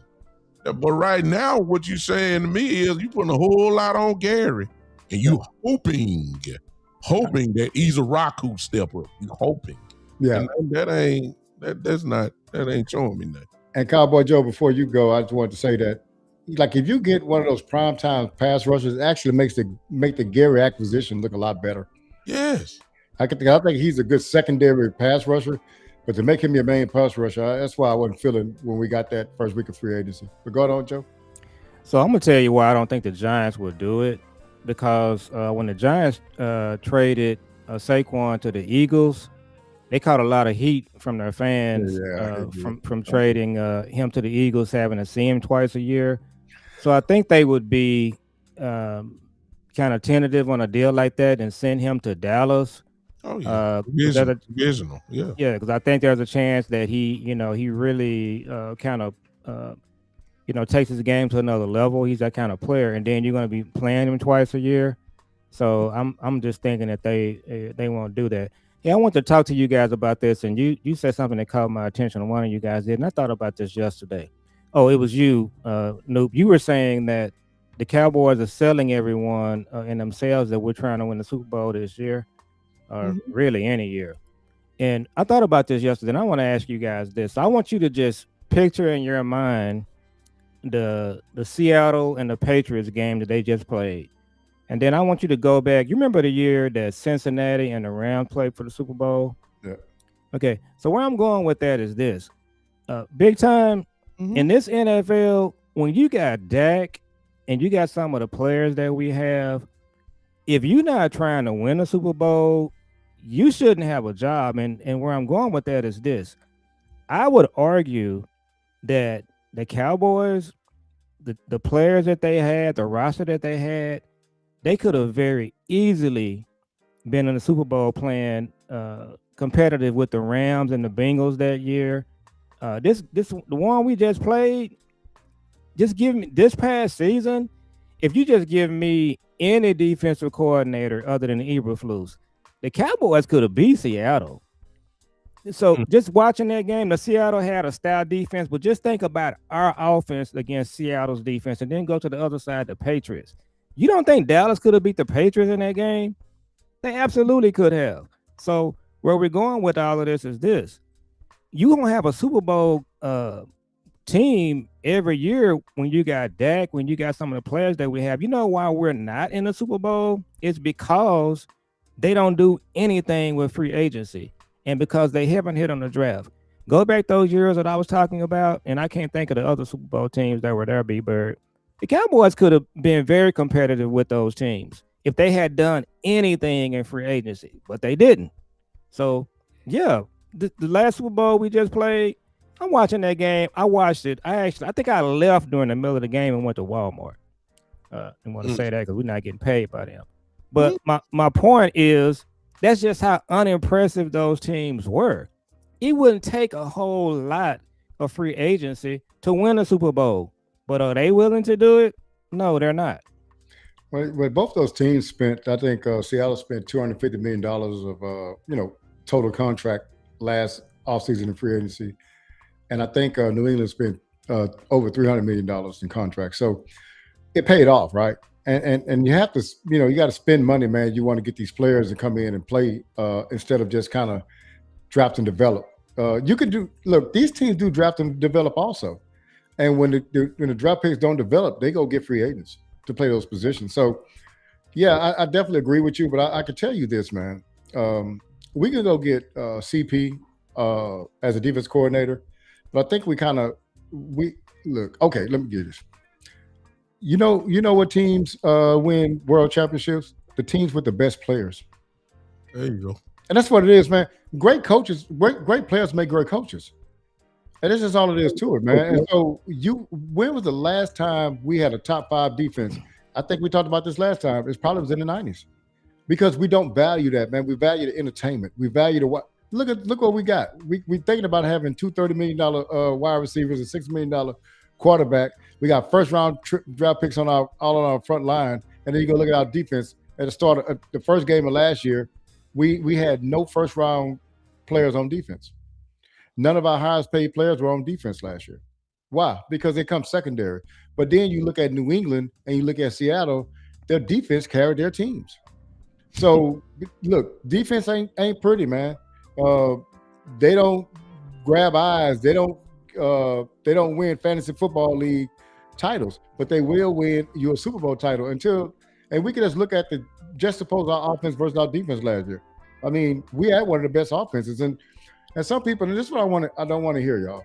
But right now, what you're saying to me is you putting a whole lot on Gary and you hoping that Izaraku step up. You hoping. Yeah. And that ain't showing me nothing. And Cowboy Joe, before you go, I just wanted to say that, like, if you get one of those primetime pass rushers, it actually make the Gary acquisition look a lot better. Yes. I think he's a good secondary pass rusher, but to make him your main pass rusher, that's why I wasn't feeling when we got that first week of free agency. But go on, Joe. So I'm gonna tell you why I don't think the Giants will do it, because when the Giants traded Saquon to the Eagles, they caught a lot of heat from their fans from trading him to the Eagles, having to see him twice a year. So I think they would be kind of tentative on a deal like that and send him to Dallas. Oh yeah, divisional. Yeah, yeah, because I think there's a chance that he really takes his game to another level. He's that kind of player, and then you're going to be playing him twice a year. So I'm just thinking that they won't do that. Yeah, I want to talk to you guys about this, and you said something that caught my attention. One of you guys did, and I thought about this yesterday. Oh, it was you, Noop. You were saying that the Cowboys are selling everyone in themselves that we're trying to win the Super Bowl this year, or Mhm. really any year. And I thought about this yesterday, and I want to ask you guys this. I want you to just picture in your mind the Seattle and the Patriots game that they just played. And then I want you to go back. You remember the year that Cincinnati and the Rams played for the Super Bowl? Yeah. Okay. So where I'm going with that is this. Big time in this NFL, when you got Dak and you got some of the players that we have, if you're not trying to win a Super Bowl, you shouldn't have a job. And where I'm going with that is this. I would argue that the Cowboys, the players that they had, the roster that they had, they could have very easily been in the Super Bowl playing competitive with the Rams and the Bengals that year. This the one we just played. Just give me this past season. If you just give me any defensive coordinator other than Eberflus, the Cowboys could have beat Seattle. So just watching that game, the Seattle had a style defense, but just think about our offense against Seattle's defense, and then go to the other side, the Patriots. You don't think Dallas could have beat the Patriots in that game? They absolutely could have. So where we're going with all of this is this: you gonna have a Super Bowl team every year when you got Dak, when you got some of the players that we have. You know why we're not in the Super Bowl? It's because they don't do anything with free agency, and because they haven't hit on the draft. Go back those years that I was talking about, and I can't think of the other Super Bowl teams that were there, B-Bird. The Cowboys could have been very competitive with those teams if they had done anything in free agency, but they didn't. So, yeah, the last Super Bowl we just played, I'm watching that game. I watched it. I think I left during the middle of the game and went to Walmart. I want to say that because we're not getting paid by them. But my point is that's just how unimpressive those teams were. It wouldn't take a whole lot of free agency to win a Super Bowl. But are they willing to do it? No, they're not. Well, both those teams spent, I think Seattle spent $250 million of, total contract last offseason in free agency. And I think New England spent over $300 million in contracts. So it paid off, right? And you have to, you got to spend money, man. You want to get these players to come in and play instead of just kind of draft and develop. You could look, these teams do draft and develop also. And when the draft picks don't develop, they go get free agents to play those positions. So, yeah, I definitely agree with you. But I can tell you this, man. We can go get CP as a defense coordinator. But I think look. Okay, let me get this. You know what teams win world championships? The teams with the best players. There you go. And that's what it is, man. Great coaches, great players make great coaches. And this is all it is to it, man. And so when was the last time we had a top 5 defense? I think we talked about this last time. It probably was in the 90s. Because we don't value that, man. We value the entertainment. We value the what. Look what we got. We thinking about having two $30 million wide receivers and $6 million quarterback. We got first round draft picks all on our front line, and then you go look at our defense. At the start of the first game of last year, we had no first round players on defense. None of our highest paid players were on defense last year. Why? Because they come secondary. But then you look at New England and you look at Seattle, their defense carried their teams. So look, defense ain't pretty, man. They don't grab eyes. They don't win fantasy football league titles, but they will win you a Super Bowl title and we can just look at suppose our offense versus our defense last year. I mean, we had one of the best offenses, and some people, and this is what I don't want to hear, y'all.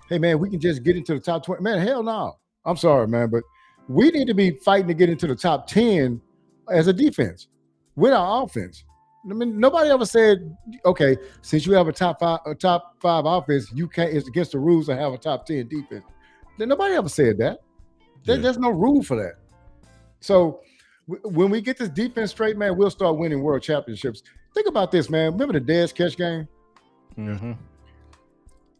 Hey man, we can just get into the top 20. Man, hell no. I'm sorry, man, but we need to be fighting to get into the top 10 as a defense with our offense. I mean, nobody ever said, okay, since you have a top five offense, you can't. It's against the rules to have a top 10 defense. Nobody ever said that. There's no rule for that. So when we get this defense straight, man, we'll start winning world championships. Think about this, man. Remember the Dez catch game? Mm-hmm.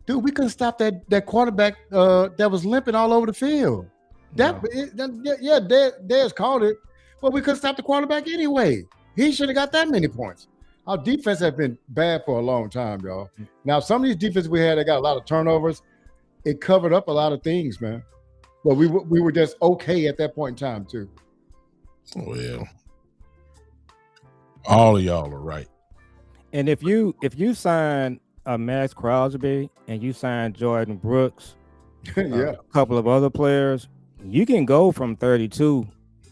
Dude, we couldn't stop that quarterback that was limping all over the field. Dez called it, Well, we couldn't stop the quarterback anyway. He should have got that many points. Our defense has been bad for a long time, y'all. Now, some of these defenses we had, they got a lot of turnovers. It covered up a lot of things, man. But we were just okay at that point in time, too. Well, all of y'all are right. And if you sign a Max Crosby and you sign Jordan Brooks, Yeah. a couple of other players, you can go from 32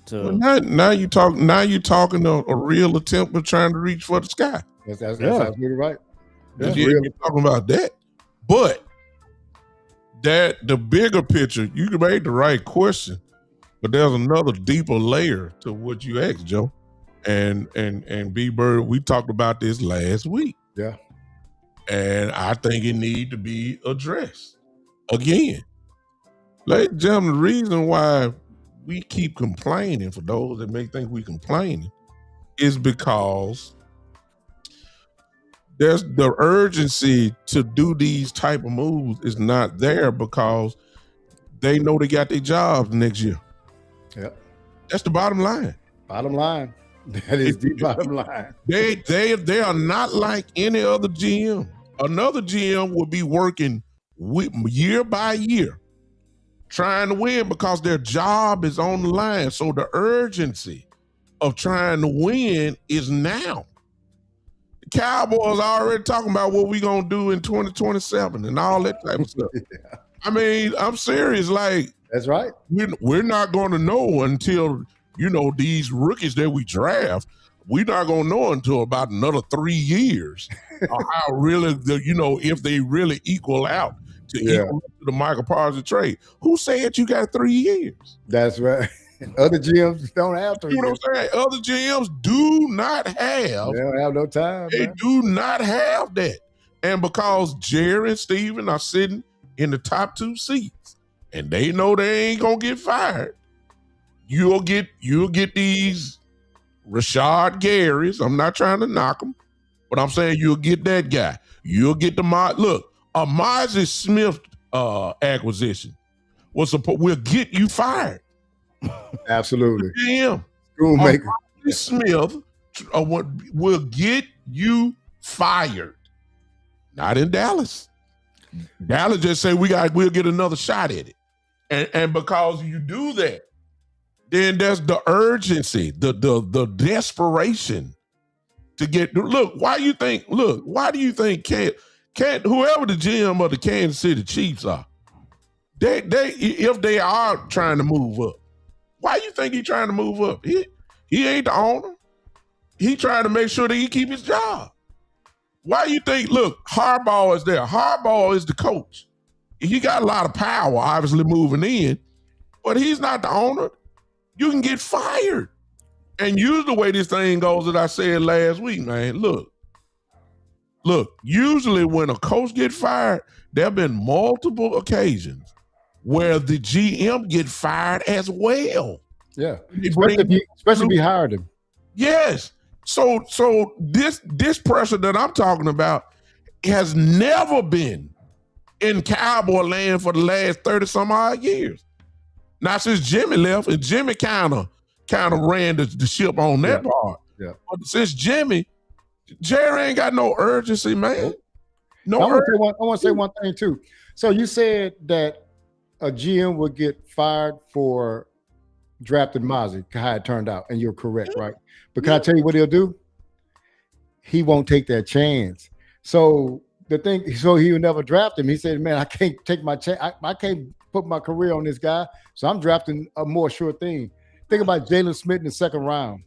to Well, now you talking a real attempt of trying to reach for the sky. That's absolutely right. Yeah, you're talking about that. But the bigger picture, you made the right question, but there's another deeper layer to what you asked, Joe. And B Bird, we talked about this last week. Yeah. And I think it need to be addressed again. Ladies and gentlemen, the reason why we keep complaining, for those that may think we complaining, is because there's the urgency to do these type of moves is not there because they know they got their jobs next year. Yep. That's the bottom line. Bottom line. That is the bottom line. They are not like any other GM. Another GM would be working year by year trying to win because their job is on the line. So the urgency of trying to win is now. The Cowboys are already talking about what we're going to do in 2027 and all that type of stuff. Yeah. I mean, I'm serious. Like, that's right. We're not going to know until, these rookies that we draft, we're not going to know until about another 3 years how really, if they really equal out to equal to the Michael Parsons trade. Who said you got 3 years? That's right. Other GMs don't have 3 years. You know what I'm saying? Other GMs do not have. They don't have no time. They do not have that. And because Jerry and Steven are sitting in the top 2 seats and they know they ain't going to get fired, you'll get these Rashad Garys. I'm not trying to knock them, but I'm saying you'll get that guy. You'll get the a Moses Smith acquisition will get you fired. Absolutely. GM. Schoolmaker. Moses Smith will get you fired. Not in Dallas. Dallas just say we'll get another shot at it. And because you do that, then there's the urgency, the desperation to get. Why do you think can't whoever the GM of the Kansas City Chiefs are, if they are trying to move up, why do you think he's trying to move up? He ain't the owner. He trying to make sure that he keep his job. Why do you think? Look, Harbaugh is there. Harbaugh is the coach. He got a lot of power, obviously moving in, but he's not the owner. You can get fired. And usually the way this thing goes, that I said last week, man, look, usually when a coach get fired, there have been multiple occasions where the GM get fired as well. Yeah, especially if he hired him. Yes. So this pressure that I'm talking about has never been in Cowboy land for the last 30 some odd years. Not since Jimmy left, and Jimmy kind of ran the ship on that part. Yeah. But since Jerry ain't got no urgency, man. No. I want to say one thing too. So you said that a GM would get fired for drafting Mozzie, how it turned out, and you're correct, right? But can I tell you what he'll do? He won't take that chance. So he would never draft him. He said, "Man, I can't take my chance. I can't put my career on this guy, so I'm drafting a more sure thing." Think about Jalen Smith in the second round.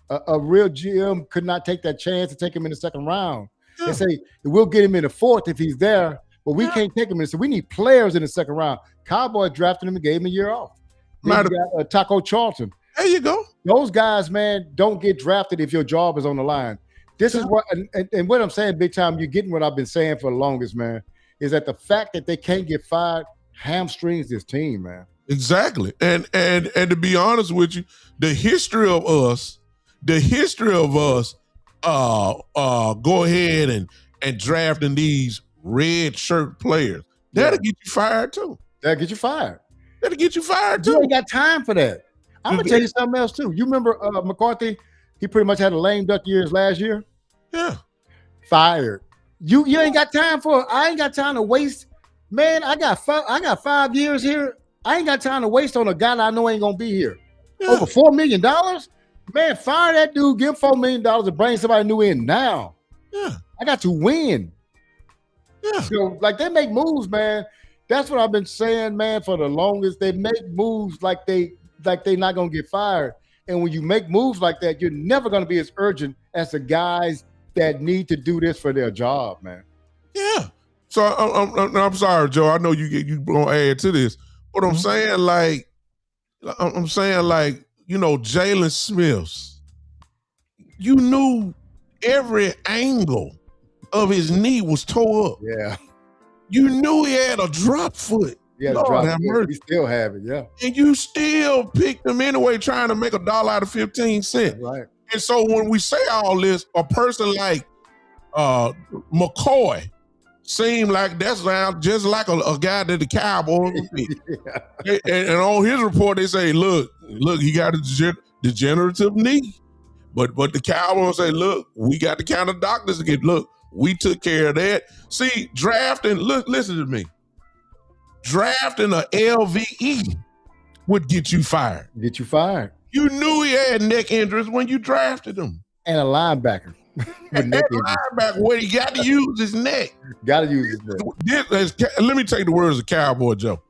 A real GM could not take that chance to take him in the second round. Yeah. They say we'll get him in the fourth if he's there, but we can't take him in. So we need players in the second round. Cowboys drafted him and gave him a year off. Then you got Taco Charlton. There you go. Those guys, man, don't get drafted if your job is on the line. This is what, and what I'm saying, big time, you're getting what I've been saying for the longest, man, is that the fact that they can't get fired hamstrings this team, man. Exactly. And to be honest with you, the history of us go ahead and drafting these red shirt players, that'll get you fired too. That'll get you fired. That'll get you fired too. You ain't got time for that. I'm gonna tell you something else too. You remember McCarthy? He pretty much had a lame duck years last year. Yeah. Fired. You ain't got time for. I ain't got time to waste. Man, I got 5 years here. I ain't got time to waste on a guy that I know ain't gonna be here. Yeah. Over $4 million. Man, fire that dude. Give him $4 million and bring somebody new in now. Yeah. I got to win. Yeah. So like they make moves, man. That's what I've been saying, man, for the longest. They make moves like they not gonna get fired. And when you make moves like that, you're never gonna be as urgent as the guys that need to do this for their job, man. Yeah. So I'm sorry, Joe. I know you gonna add to this, but I'm saying like Jalen Smiths. You knew every angle of his knee was tore up. Yeah. You knew he had a drop foot. Yeah, he still have it, yeah. And you still picked him anyway, trying to make $1 out of 15 cents. Right. And so when we say all this, a person like McCoy seemed like that's just like a guy that the Cowboys would be. Yeah. And on his report, they say, look, he got a degenerative knee. But the Cowboys say, look, we got the kind of doctors to get, look, we took care of that. See, drafting, listen to me. Drafting a LVE would get you fired. Get you fired. You knew he had neck injuries when you drafted him. And a linebacker. Where he got to use his neck. Got to use his neck. Let me take the words of Cowboy Joe.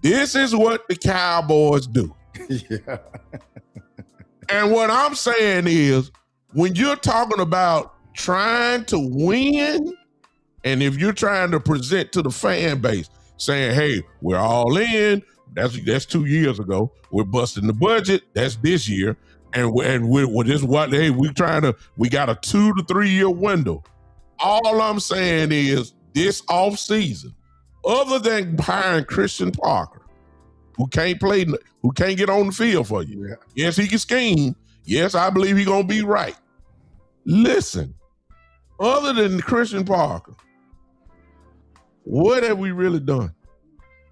This is what the Cowboys do. Yeah. And what I'm saying is, when you're talking about trying to win, and if you're trying to present to the fan base, saying, hey, we're all in, that's 2 years ago. We're busting the budget, that's this year. And we're just what, hey, we got a 2 to 3 year window. All I'm saying is this offseason, other than hiring Christian Parker, who can't get on the field for you. Yeah. Yes, he can scheme. Yes, I believe he's gonna be right. Listen, other than Christian Parker, what have we really done?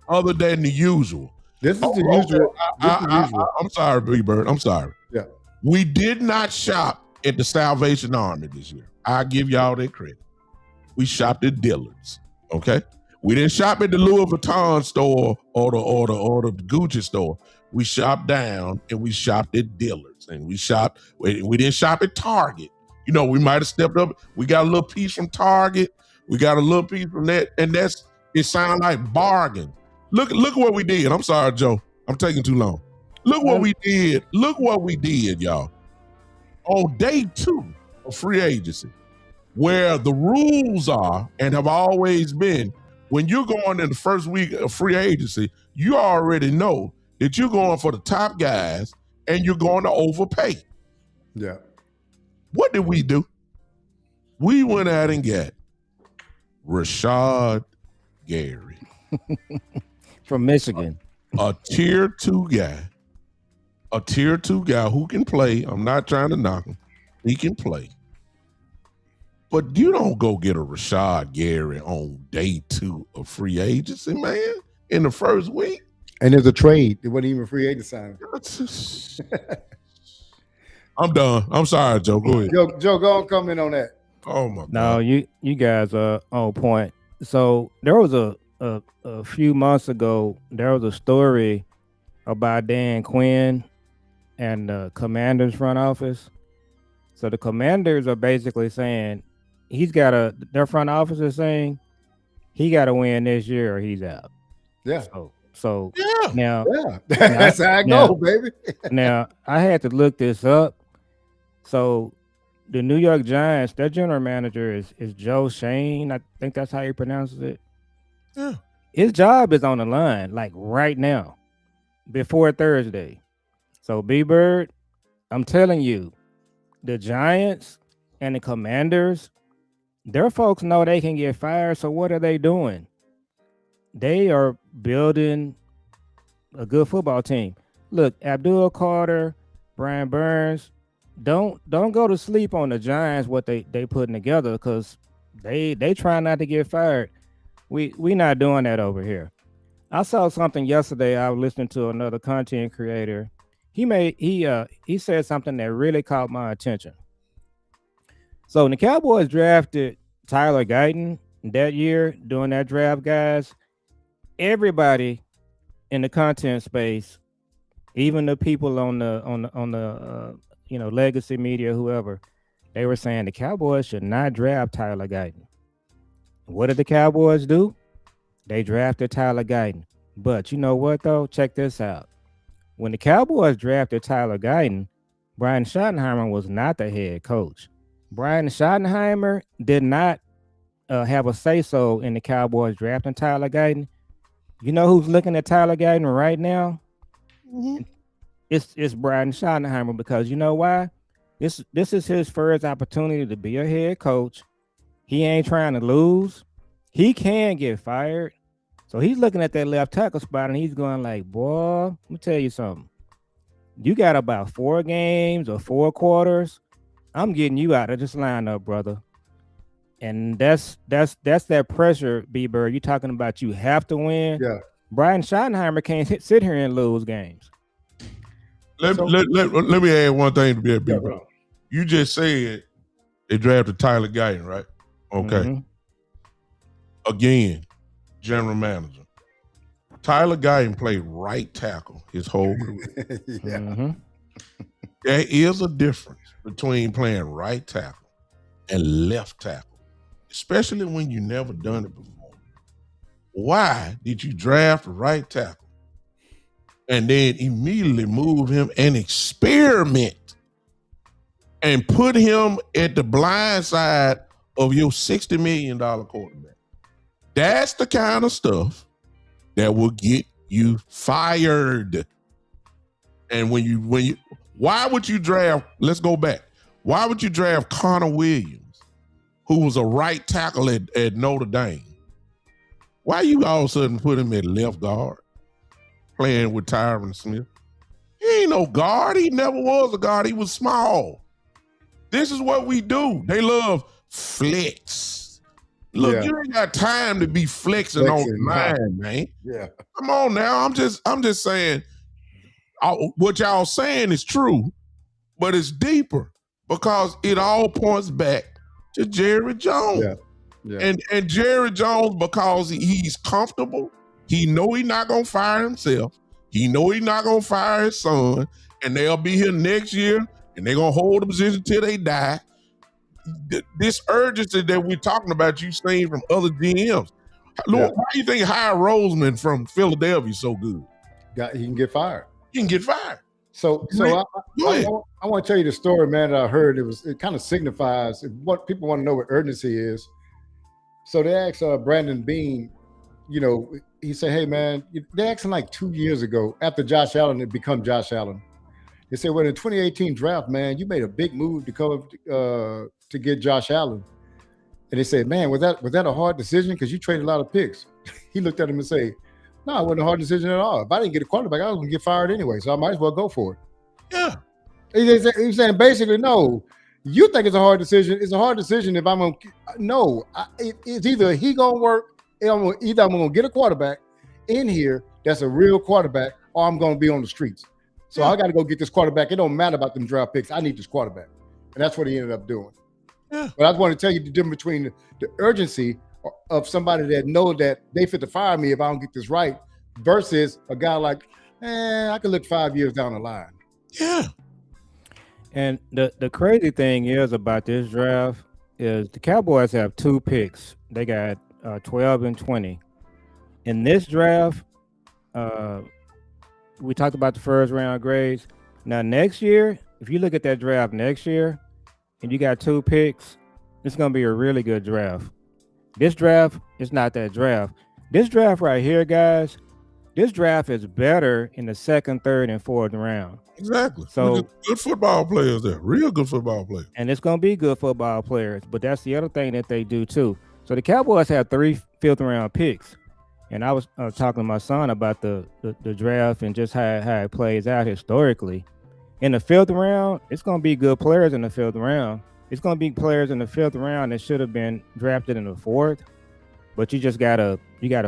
Other than the usual. This is the usual. I'm sorry, B-Bird. I'm sorry. Yeah. We did not shop at the Salvation Army this year. I give y'all that credit. We shopped at Dillard's. Okay. We didn't shop at the Louis Vuitton store or the Gucci store. We shopped down and we shopped at Dillard's, and we didn't shop at Target. You know, we might have stepped up. We got a little piece from Target. We got a little piece from that, and it sounds like bargain. Look what we did. I'm sorry, Joe. I'm taking too long. Look what we did. Look what we did, y'all. On day 2 of free agency, where the rules are and have always been, when you're going in the first week of free agency, you already know that you're going for the top guys and you're going to overpay. Yeah. What did we do? We went out and got Rashad Gary. From Michigan. A tier 2 guy. A tier 2 guy who can play. I'm not trying to knock him. He can play. But you don't go get a Rashad Gary on day 2 of free agency, man, in the first week. And there's a trade. It wasn't even a free agent signing. I'm done. I'm sorry, Joe. Go ahead. Joe, go on, comment on that. Oh my God. No, you guys are on point. So there was a few months ago, there was a story about Dan Quinn and the Commanders front office. So the Commanders are basically saying their front office is saying he got to win this year or he's out. Yeah. So yeah. Now that's how I go, baby. Now I had to look this up. So the New York Giants, their general manager is Joe Shane. I think that's how he pronounces it. Yeah. His job is on the line, like right now, before Thursday. So B-Bird, I'm telling you, the Giants and the Commanders, their folks know they can get fired. So what are they doing? They are building a good football team. Look, Abdul Carter, Brian Burns, don't go to sleep on the Giants, what they putting together, because they try not to get fired. We not doing that over here. I saw something yesterday. I was listening to another content creator. he said something that really caught my attention. So when the Cowboys drafted Tyler Guyton that year during that draft, guys, everybody in the content space, even the people on the legacy media, whoever, they were saying the Cowboys should not draft Tyler Guyton. What did the Cowboys do? They drafted Tyler Guyton. But you know what though? Check this out. When the Cowboys drafted Tyler Guyton, Brian Schottenheimer was not the head coach. Brian Schottenheimer did not have a say-so in the Cowboys drafting Tyler Guyton. You know who's looking at Tyler Guyton right now? Mhm. It's Brian Schottenheimer, because you know why? This is his first opportunity to be a head coach. He ain't trying to lose. He can get fired. So he's looking at that left tackle spot and he's going like, boy, let me tell you something. You got about 4 games or 4 quarters. I'm getting you out of this lineup, brother. And that's that pressure, B-Bird. You're talking about you have to win. Yeah. Brian Schottenheimer can't sit here and lose games. Let me add one thing to be a big bro. You just said they drafted Tyler Guyton, right? Okay. Mhm. Again, general manager. Tyler Guyton played right tackle his whole career. Yeah. Mhm. There is a difference between playing right tackle and left tackle, especially when you never done it before. Why did you draft right tackle and then immediately move him and experiment and put him at the blind side of your $60 million quarterback? That's the kind of stuff that will get you fired. And why would you draft, let's go back. Why would you draft Connor Williams, who was a right tackle at Notre Dame? Why you all of a sudden put him at left guard, playing with Tyron Smith? He ain't no guard. He never was a guard. He was small. This is what we do. They love flex. Look, Yeah. you ain't got time to be flexing on the line, man. Yeah. Come on now. I'm just saying what y'all saying is true, but it's deeper because it all points back to Jerry Jones. Yeah. Yeah. And Jerry Jones, because he's comfortable, he know he's not gonna fire himself. He know he's not gonna fire his son, and they'll be here next year, and they're gonna hold the position till they die. This urgency that we're talking about, you seen from other GMs. Look, why do you think Howard Roseman from Philadelphia is so good? He can get fired. He can get fired. So Go ahead. I want to tell you the story, man, that I heard. It kind of signifies what people want to know what urgency is. So they asked Brandon Bean, he said, hey, man, they asked him like 2 years ago after Josh Allen had become Josh Allen. They said, well, in the 2018 draft, man, you made a big move to get Josh Allen. And they said, man, was that a hard decision? Because you traded a lot of picks. He looked at him and said, no, it wasn't a hard decision at all. If I didn't get a quarterback, I was going to get fired anyway. So I might as well go for it. Yeah. He's saying basically, no, you think it's a hard decision. It's a hard decision if I'm going to, no, it's either he going to work, either I'm going to get a quarterback in here that's a real quarterback, or I'm going to be on the streets. So I got to go get this quarterback. It don't matter about them draft picks. I need this quarterback. And that's what he ended up doing. Yeah. But I just want to tell you the difference between the urgency of somebody that know that they fit to fire me if I don't get this right versus a guy like, I could look 5 years down the line. Yeah. And the crazy thing is about this draft is the Cowboys have 2 picks. They got 12 and 20. In this draft, we talked about the first round grades. Now next year, if you look at that draft next year and you got 2 picks, it's going to be a really good draft. This draft is not that draft. This draft right here, guys, this draft is better in the 2nd, 3rd, and 4th round. Exactly. So good football players there. Real good football players. And it's going to be good football players, but that's the other thing that they do too. So the Cowboys have 3 5th round picks. And I was talking to my son about the draft and just how it plays out historically. In the 5th round, it's going to be good players in the 5th round. It's going to be players in the 5th round that should have been drafted in the 4th, but you just gotta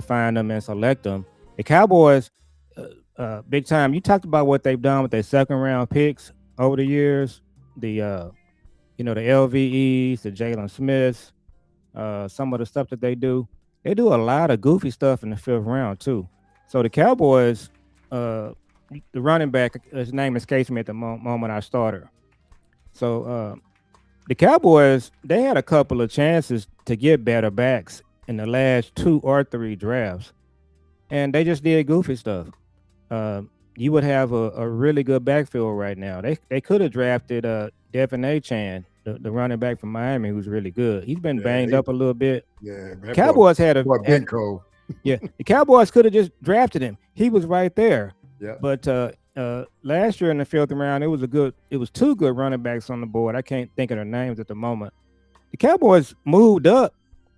find them and select them. The Cowboys, big time. You talked about what they've done with their second round picks over the years. The the LVEs, the Jalen Smiths, some of the stuff that they do. They do a lot of goofy stuff in the fifth round too. So the Cowboys, the running back, his name escapes me at the moment I started. So the Cowboys, they had a couple of chances to get better backs in the last 2 or 3 drafts, and they just did goofy stuff. You would have a really good backfield right now. They could have drafted Devin Achan, the running back from Miami, who's really good. He's been banged up a little bit. Yeah, Cowboys had a big Cole. Yeah, the Cowboys could have just drafted him. He was right there. Yeah. But last year in the 5th round, it was 2 good running backs on the board. I can't think of their names at the moment. The Cowboys moved up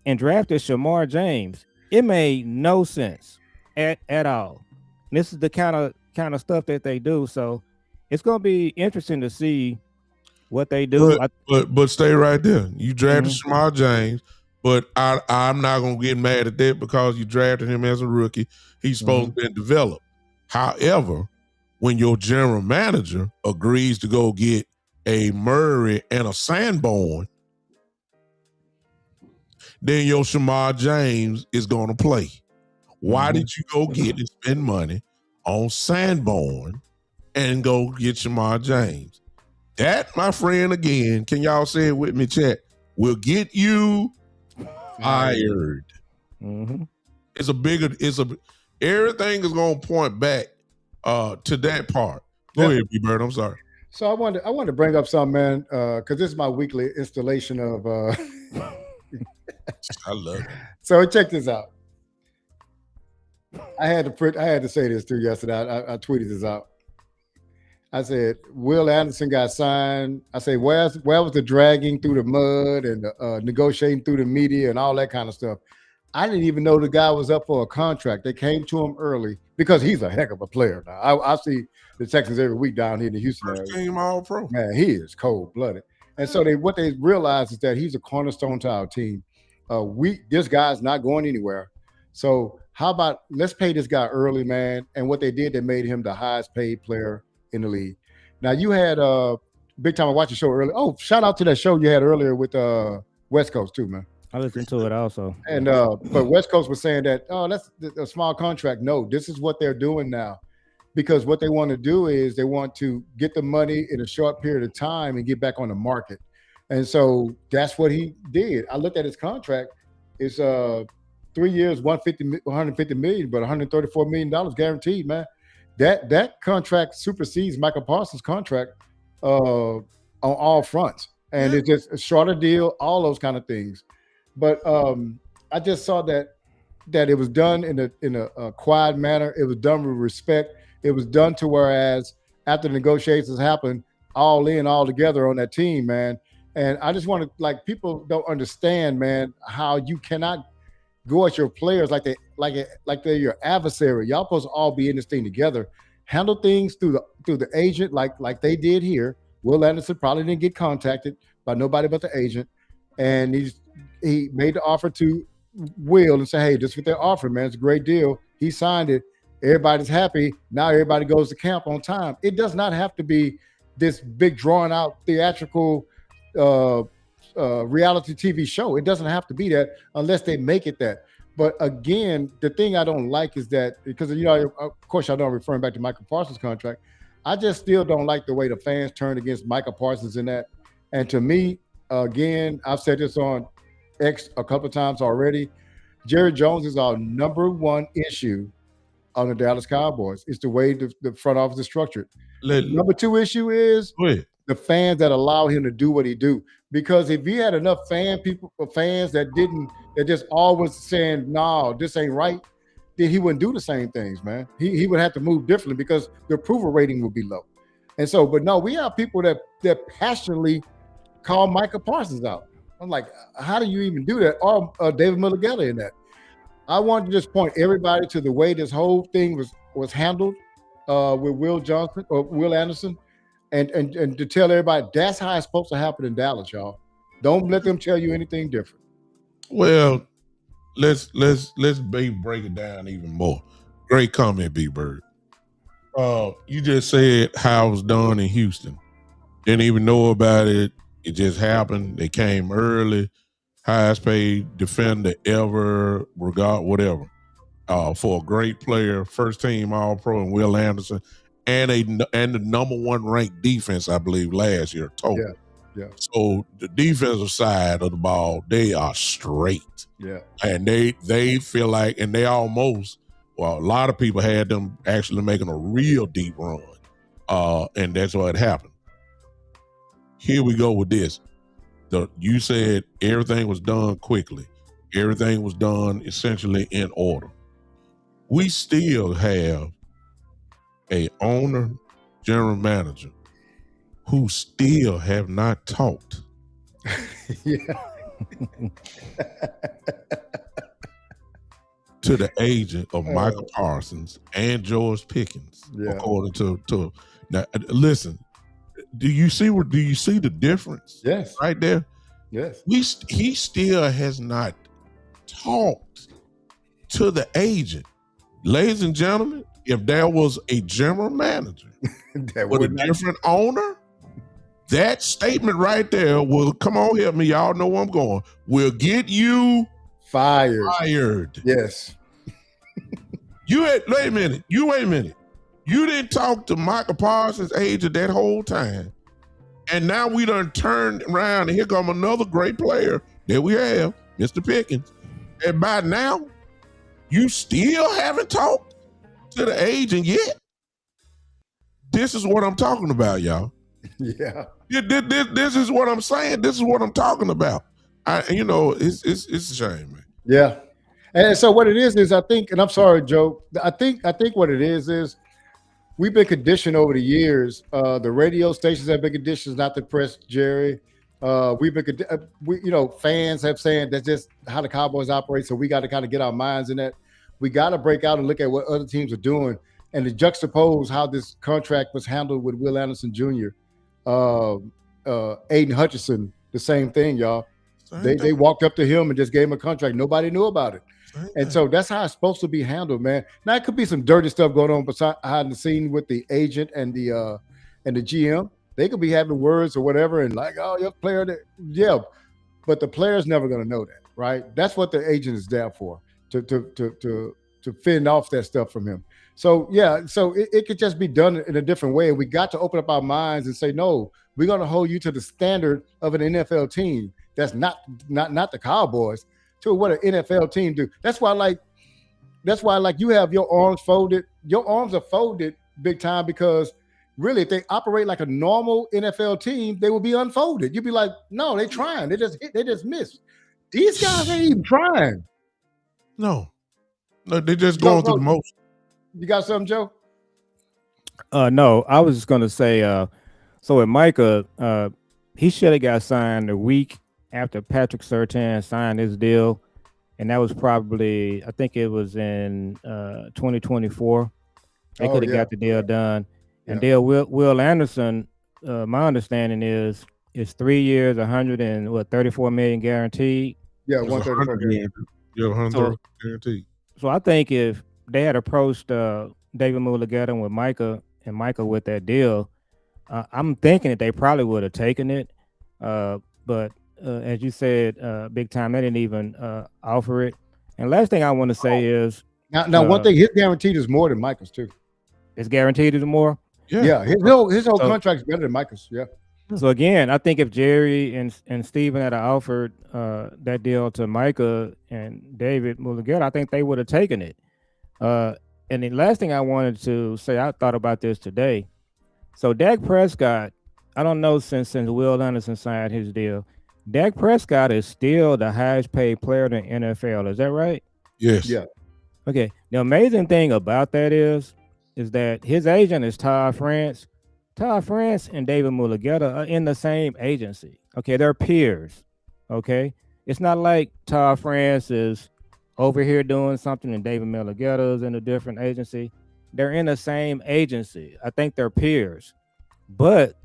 and drafted Shamar James. It made no sense at all. And this is the kind of stuff that they do. So it's gonna be interesting to see what they do. But stay right there. You drafted Shamar James, but I'm not gonna get mad at that because you drafted him as a rookie. He's supposed to be developed. However, when your general manager agrees to go get a Murray and a Sanborn, then your Shamar James is gonna play. Why did you go get and spend money on Sanborn and go get Shamar James? That, my friend, again, can y'all say it with me, chat, will get you fired. Everything is gonna point back to that part. Go ahead, B-Bird. I'm sorry. So I wanted to bring up something, man, because this is my weekly installation of I love it. So check this out. I had to say this too yesterday. I tweeted this out. I said, Will Anderson got signed. I said, where was the dragging through the mud and the negotiating through the media and all that kind of stuff? I didn't even know the guy was up for a contract. They came to him early because he's a heck of a player. Now I see the Texans every week down here in the Houston area. First team All-Pro. Man, he is cold-blooded. And so what they realized is that he's a cornerstone to our team. This guy's not going anywhere. So how about let's pay this guy early, man? And what they did, they made him the highest paid player in the league. Now you had big time. I watched the show earlier. Oh, shout out to that show you had earlier with West Coast too, man. I listened to it also. And but West Coast was saying that that's a small contract. No, this is what they're doing now, because what they want to do is they want to get the money in a short period of time and get back on the market. And so that's what he did. I looked at his contract. It's 3 years, 150 million, but $134 million guaranteed, man. That contract supersedes Michael Parsons' contract on all fronts. And it's just a shorter deal, all those kind of things. But I just saw that it was done in a quiet manner. It was done with respect. It was done to whereas after the negotiations happened, all in, all together on that team, man. And I just want to, people don't understand, man, how you cannot go at your players like they're your adversary. Y'all supposed to all be in this thing together. Handle things through the agent like they did here. Will Anderson probably didn't get contacted by nobody but the agent. And he made the offer to Will and said, hey, this is what they're offering, man. It's a great deal. He signed it. Everybody's happy. Now everybody goes to camp on time. It does not have to be this big drawn out theatrical reality TV show. It doesn't have to be that unless they make it that. But again, the thing I don't like is that, because, of course, I know I'm referring back to Michael Parsons' contract. I just still don't like the way the fans turned against Michael Parsons in that. And to me, again, I've said this on X a couple of times already. Jerry Jones is our number one issue on the Dallas Cowboys. It's the way the front office is structured. Number two issue is the fans that allow him to do what he do. Because if he had enough fans that just always saying, no, this ain't right, then he wouldn't do the same things, man. He would have to move differently because the approval rating would be low. And so, but no, we have people that passionately call Michael Parsons out. I'm like, how do you even do that? Or David Mulligala in that. I wanted to just point everybody to the way this whole thing was handled with Will Anderson, and to tell everybody that's how it's supposed to happen in Dallas, y'all. Don't let them tell you anything different. Well, let's break it down even more. Great comment, B Bird. You just said how it was done in Houston. Didn't even know about it. It just happened. They came early. Highest paid defender ever, regard whatever. For a great player, first team All Pro, and Will Anderson, and the number one ranked defense, I believe, last year total. Yeah. So the defensive side of the ball, they are straight. Yeah. And they feel like, and they almost, well, a lot of people had them actually making a real deep run. And that's what happened. Here we go with this. You said everything was done quickly. Everything was done essentially in order. We still have a owner, general manager, who still have not talked. To the agent of Michael Parsons and George Pickens, according to now. Listen, do you see the difference? Yes, right there. Yes, he still has not talked to the agent. Ladies and gentlemen, if there was a general manager with a different owner, that statement right there will, come on, help me, y'all know where I'm going, will get you fired. Yes. Wait a minute. You didn't talk to Michael Parsons' agent that whole time. And now we done turned around and here come another great player that we have, Mr. Pickens. And by now, you still haven't talked to the agent yet. This is what I'm talking about, y'all. Yeah. This is what I'm saying. This is what I'm talking about. It's a shame, man. Yeah. And so what it is I think, and I'm sorry, Joe, I think what it is we've been conditioned over the years. The radio stations have been conditioned not to press Jerry. We've been, fans have saying that's just how the Cowboys operate. So we got to kind of get our minds in that. We got to break out and look at what other teams are doing and to juxtapose how this contract was handled with Will Anderson Jr., Aiden Hutchinson, the same thing, y'all. They walked up to him and just gave him a contract. Nobody knew about it. And so that's how it's supposed to be handled, man. Now it could be some dirty stuff going on behind the scene with the agent and the GM. They could be having words or whatever, and like, oh, your player, but the player's never going to know that, right? That's what the agent is there for, to fend off that stuff from him. So it could just be done in a different way. And we got to open up our minds and say, no, we're going to hold you to the standard of an NFL team. That's not the Cowboys. To what an NFL team do. That's why you have your arms folded. Your arms are folded big time because really, if they operate like a normal NFL team, they will be unfolded. You'd be like, no, they trying. They just miss. These guys ain't even trying. No, they just going through the motion. You got something, Joe? No, I was just gonna say. So with Micah, he should have got signed a week after Patrick Surtain signed his deal, and that was probably, I think it was in 2024. They could have got the deal done. And then Will Anderson, my understanding is 3 years, 134 million guaranteed. Yeah, 134 guaranteed. So I think if they had approached David Mulligetta with Micah with that deal, I'm thinking that they probably would have taken it. But as you said, big time, they didn't even offer it. And last thing I want to say is now one thing, his guaranteed is more than Michael's too. It's guaranteed is more. Yeah, his whole contract's better than Michael's. Yeah. So again, I think if Jerry and Steven had offered that deal to Micah and David Mulligetta, I think they would have taken it. And the last thing I wanted to say, I thought about this today. So Dak Prescott, I don't know since Will Anderson signed his deal, Dak Prescott is still the highest paid player in the NFL. Is that right? Yes. Yeah. Okay. The amazing thing about that is that his agent is Todd France. Todd France and David Mulligetta are in the same agency. Okay. They're peers. Okay. It's not like Todd France is over here doing something and David Mulligetta is in a different agency. They're in the same agency. I think they're peers. But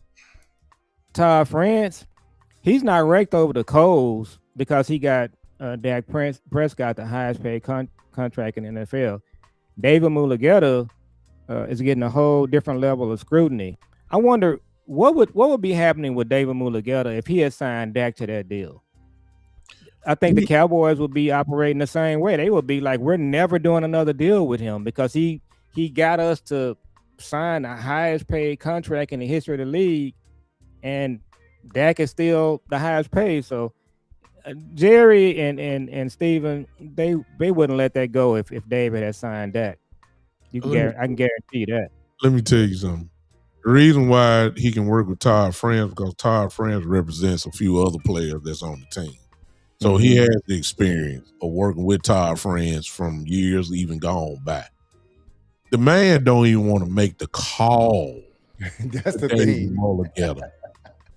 Todd France, he's not ranked over the coals because he got Dak Prescott the highest paid contract in the NFL. David Mulligetta is getting a whole different level of scrutiny. I wonder what would be happening with David Mulugeta if he had signed Dak to that deal. I think the Cowboys would be operating the same way. They would be like, we're never doing another deal with him because he got us to sign the highest paid contract in the history of the league, and Dak is still the highest paid. So Jerry and Steven, they wouldn't let that go if David had signed Dak. I can guarantee that. Let me tell you something. The reason why he can work with Todd France because Todd France represents a few other players that's on the team. So he has the experience of working with Todd France from years even gone by. The man don't even want to make the call. That's the thing.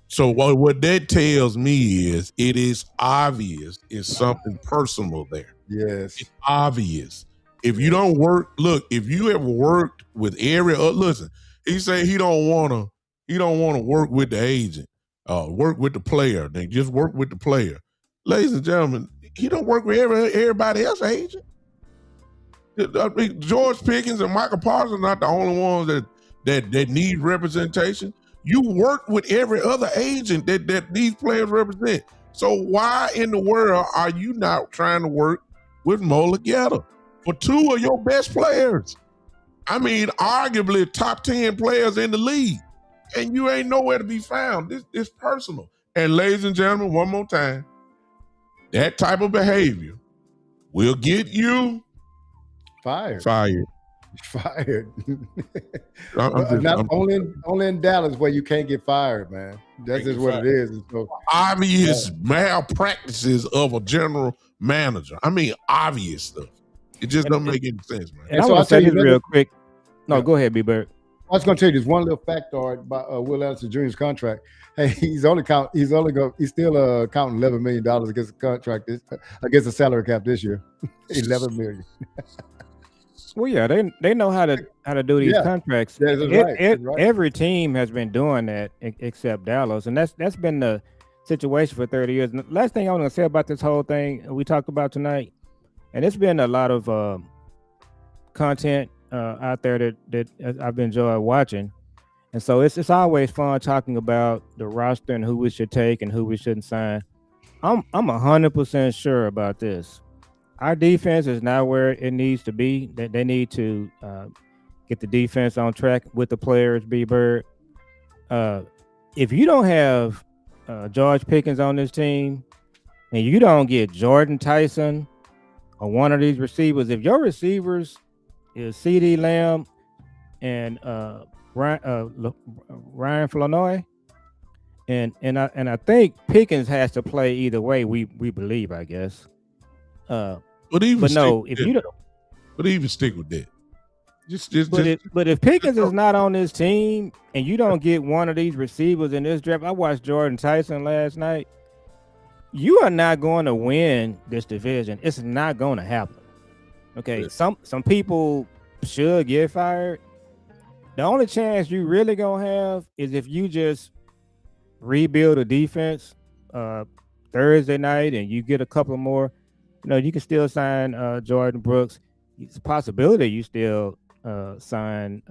So what that tells me is it is obvious it's something personal there. Yes. It's obvious. If you don't work, look, if you ever worked with every listen, he say he don't want to work with the agent, work with the player. They just work with the player. Ladies and gentlemen, he don't work with everybody else agent. George Pickens and Michael Parsons are not the only ones that need representation. You work with every other agent that these players represent. So why in the world are you not trying to work with Mulugeta for two of your best players? I mean, arguably top 10 players in the league, and you ain't nowhere to be found. This personal. And ladies and gentlemen, one more time, that type of behavior will get you fired. Only in Dallas where you can't get fired, man. That's just what it is. So, obvious malpractices of a general manager. I mean, obvious stuff. It just doesn't make any sense, man. And so I'll tell you this real quick. No, go ahead, B-Bird. I was going to tell you this one little factoid about Will Anderson Jr.'s contract. Hey, he's still counting $11 million against the contract against the salary cap this year. $11 million. Well, yeah, they know how to do these contracts. Right. Every team has been doing that except Dallas, and that's been the situation for 30 years. And the last thing I want to say about this whole thing we talked about tonight, and it's been a lot of content out there that I've enjoyed watching, and so it's always fun talking about the roster and who we should take and who we shouldn't sign. I'm 100% sure about this. Our defense is not where it needs to be. They need to get the defense on track with the players, B-Bird. If you don't have George Pickens on this team and you don't get Jordan Tyson or one of these receivers, if your receivers is CD Lamb and Ryan Flournoy, and I think Pickens has to play either way, we believe, I guess. But if you don't, but even stick with that. But if Pickens is not on this team and you don't get one of these receivers in this draft, I watched Jordan Tyson last night. You are not going to win this division. It's not going to happen. Okay, some people should get fired. The only chance you really gonna have is if you just rebuild a defense Thursday night and you get a couple more. You can still sign Jordan Brooks. It's a possibility you still sign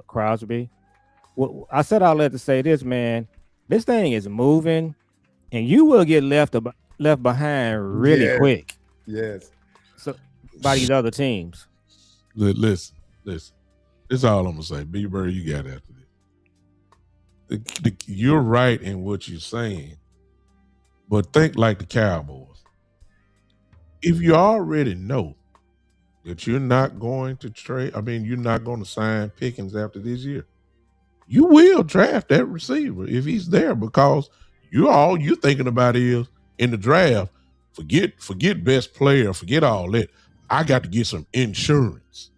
Crosby. Well, I said all that to say this, man. This thing is moving, and you will get left behind really quick. Yes. So by these other teams. Listen. This is all I'm gonna say. B-Bird, you got after this. You're right in what you're saying, but think like the Cowboys. If you already know that you're not going to you're not going to sign Pickens after this year, you will draft that receiver if he's there because you're thinking about is in the draft, forget best player, forget all that. I got to get some insurance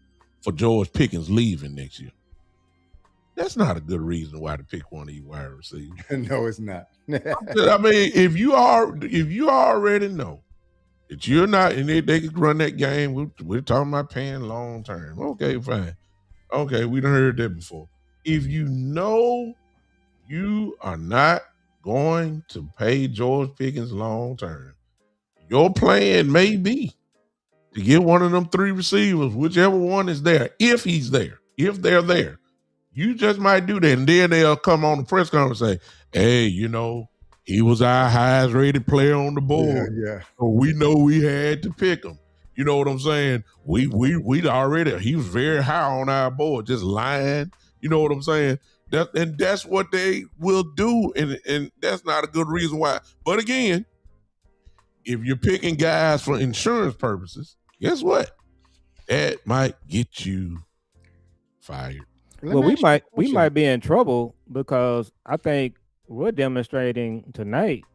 for George Pickens leaving next year. That's not a good reason why to pick one of these wide receivers. No, it's not. I mean, if you already know that you're not, and they could run that game. We're talking about paying long term. Okay, fine. Okay, we done heard that before. If you know you are not going to pay George Pickens long term, your plan may be to get one of them three receivers, whichever one is there, if he's there. if they're there. You just might do that. And then they'll come on the press conference and say, hey, he was our highest rated player on the board. Yeah. So we know we had to pick him. You know what I'm saying? He was very high on our board, just lying. You know what I'm saying? And that's what they will do. And that's not a good reason why. But again, if you're picking guys for insurance purposes, guess what? That might get you fired. Well, we might be in trouble because I think we're demonstrating tonight.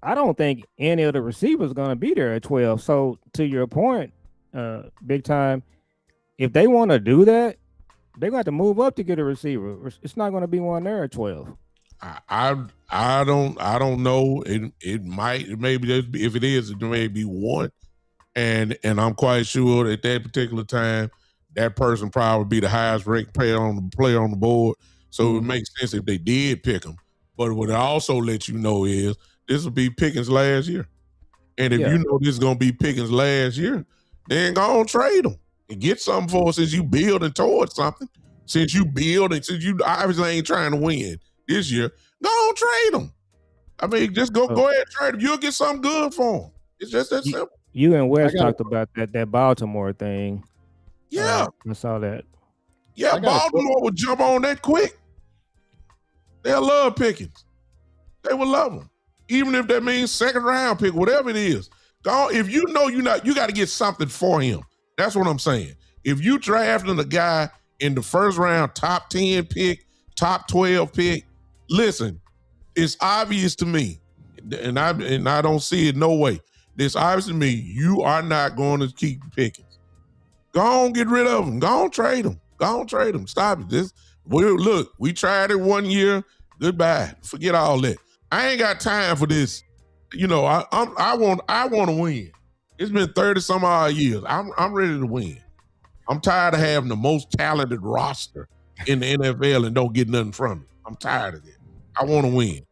I don't think any of the receivers are going to be there at 12. So to your point, big time, if they want to do that, they're going to have to move up to get a receiver. It's not going to be one there at 12. I don't know. It maybe if it is, it may be one, and I'm quite sure at that particular time that person probably be the highest ranked player on the board. So it makes sense if they did pick him. But what it also lets you know is this will be Pickens' last year, and if you know this is gonna be Pickens' last year, then go on trade him and get something for it since you building towards something. Since you obviously ain't trying to win this year, go on trade him. I mean, just go ahead and trade him. You'll get something good for him. It's just that simple. You and Wes talked about that Baltimore thing. Yeah. I saw that. Yeah, Baltimore would jump on that quick. They'll love Pickens. They will love him. Even if that means second round pick, whatever it is. If you know you got to get something for him. That's what I'm saying. If you drafting a guy in the first round, top 10 pick, top 12 pick, listen, it's obvious to me, and I don't see it no way. It's obvious to me you are not going to keep Pickens. Go on, get rid of him. Go on, trade him. Go on, trade him. Stop it. We tried it 1 year. Goodbye. Forget all that. I ain't got time for this. I want to win. It's been 30 some odd years. I'm ready to win. I'm tired of having the most talented roster in the NFL and don't get nothing from it. I'm tired of that. I want to win.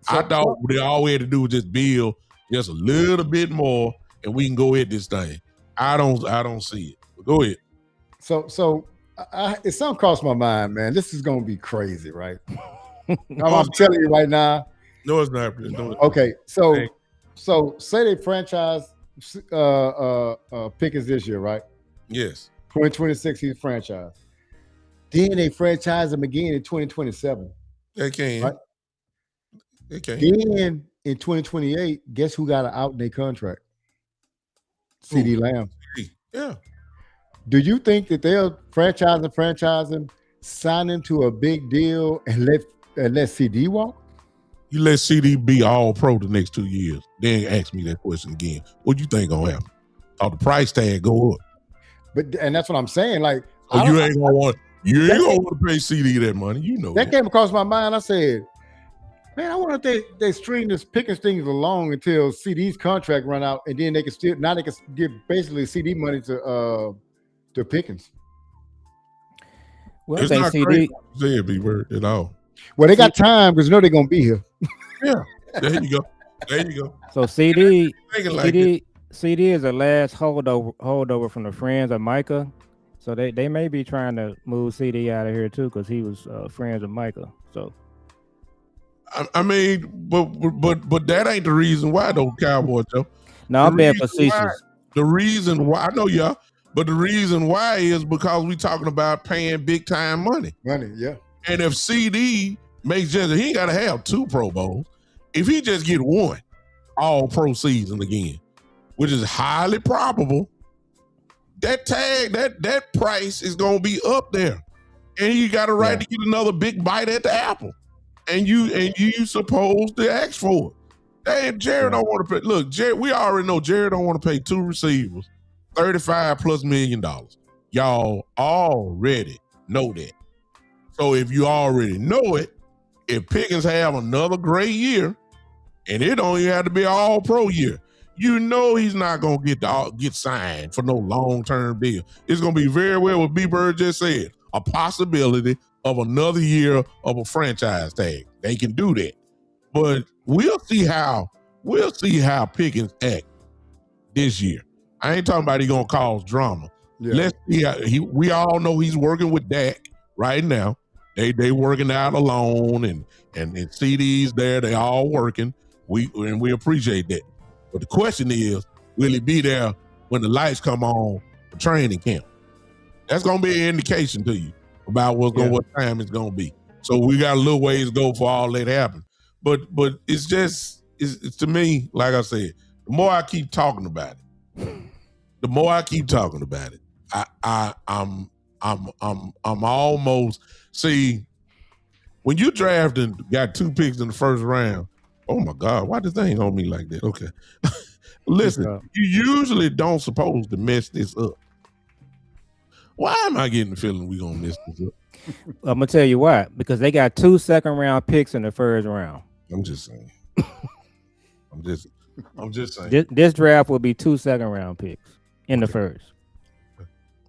I thought all we had to do was just build just a little bit more and we can go hit this thing. I don't see it. But go ahead. So it's something crossed my mind, man. This is going to be crazy, right? I'm telling you right now. No, it's not. Okay, so say they franchise Pickens this year, right? Yes. 2026, he's franchised. Then they franchise him again in 2027. They can. Right? They can. Then in 2028, guess who got an out in their contract? CD Lamb. Yeah. Do you think that they'll franchise him, sign him to a big deal, and let CD walk? You let CD be all pro the next 2 years. Then ask me that question again. What you think gonna happen? Or the price tag go up? And that's what I'm saying. Like, you ain't gonna want to pay CD that money. You know that came across my mind. I said, man, I wonder if they string this Pickens things along until CD's contract run out, and then they can give basically CD money to Pickens. Well, it's I think not CD said B-word at all. Well, they got time because they're gonna be here. Yeah, there you go. So CD is the last holdover from the friends of Micah. So they may be trying to move CD out of here too because he was friends of Micah. So I mean, but that ain't the reason why though, Cowboys though. No, I'm being facetious. The reason why I know y'all, but the reason why is because we talking about paying big time money. Money, yeah. And if CD makes he ain't got to have 2 Pro Bowls. If he just get 1 all pro season again, which is highly probable, that tag, that price is going to be up there. And you got a right to get another big bite at the apple. And you supposed to ask for it. Damn, Jared don't want to pay. Look, Jared, we already know Jared don't want to pay 2 receivers $35+ million. Y'all already know that. So if you already know it, if Pickens have another great year, and it don't even have to be an all-pro year, you know he's not going to get signed for no long-term deal. It's going to be very well what B-Bird just said, a possibility of another year of a franchise tag. They can do that. But we'll see how Pickens act this year. I ain't talking about he going to cause drama. Let's see. We all know he's working with Dak right now. They working out alone and CD's there. They all working. We appreciate that. But the question is, will he be there when the lights come on for training camp? That's gonna be an indication to you about what time it's gonna be. So we got a little ways to go for all that happen. But it's just it's to me, like I said, the more I keep talking about it, I'm almost see when you draft and got 2 picks in the first round. Oh my God, why this thing on me like that? Okay. Listen, you usually don't supposed to mess this up. Why am I getting the feeling we gonna mess this up? I'm gonna tell you why. Because they got 2 second-round picks in the first round. I'm just saying. I'm just saying. This draft will be 2 second-round picks in the first.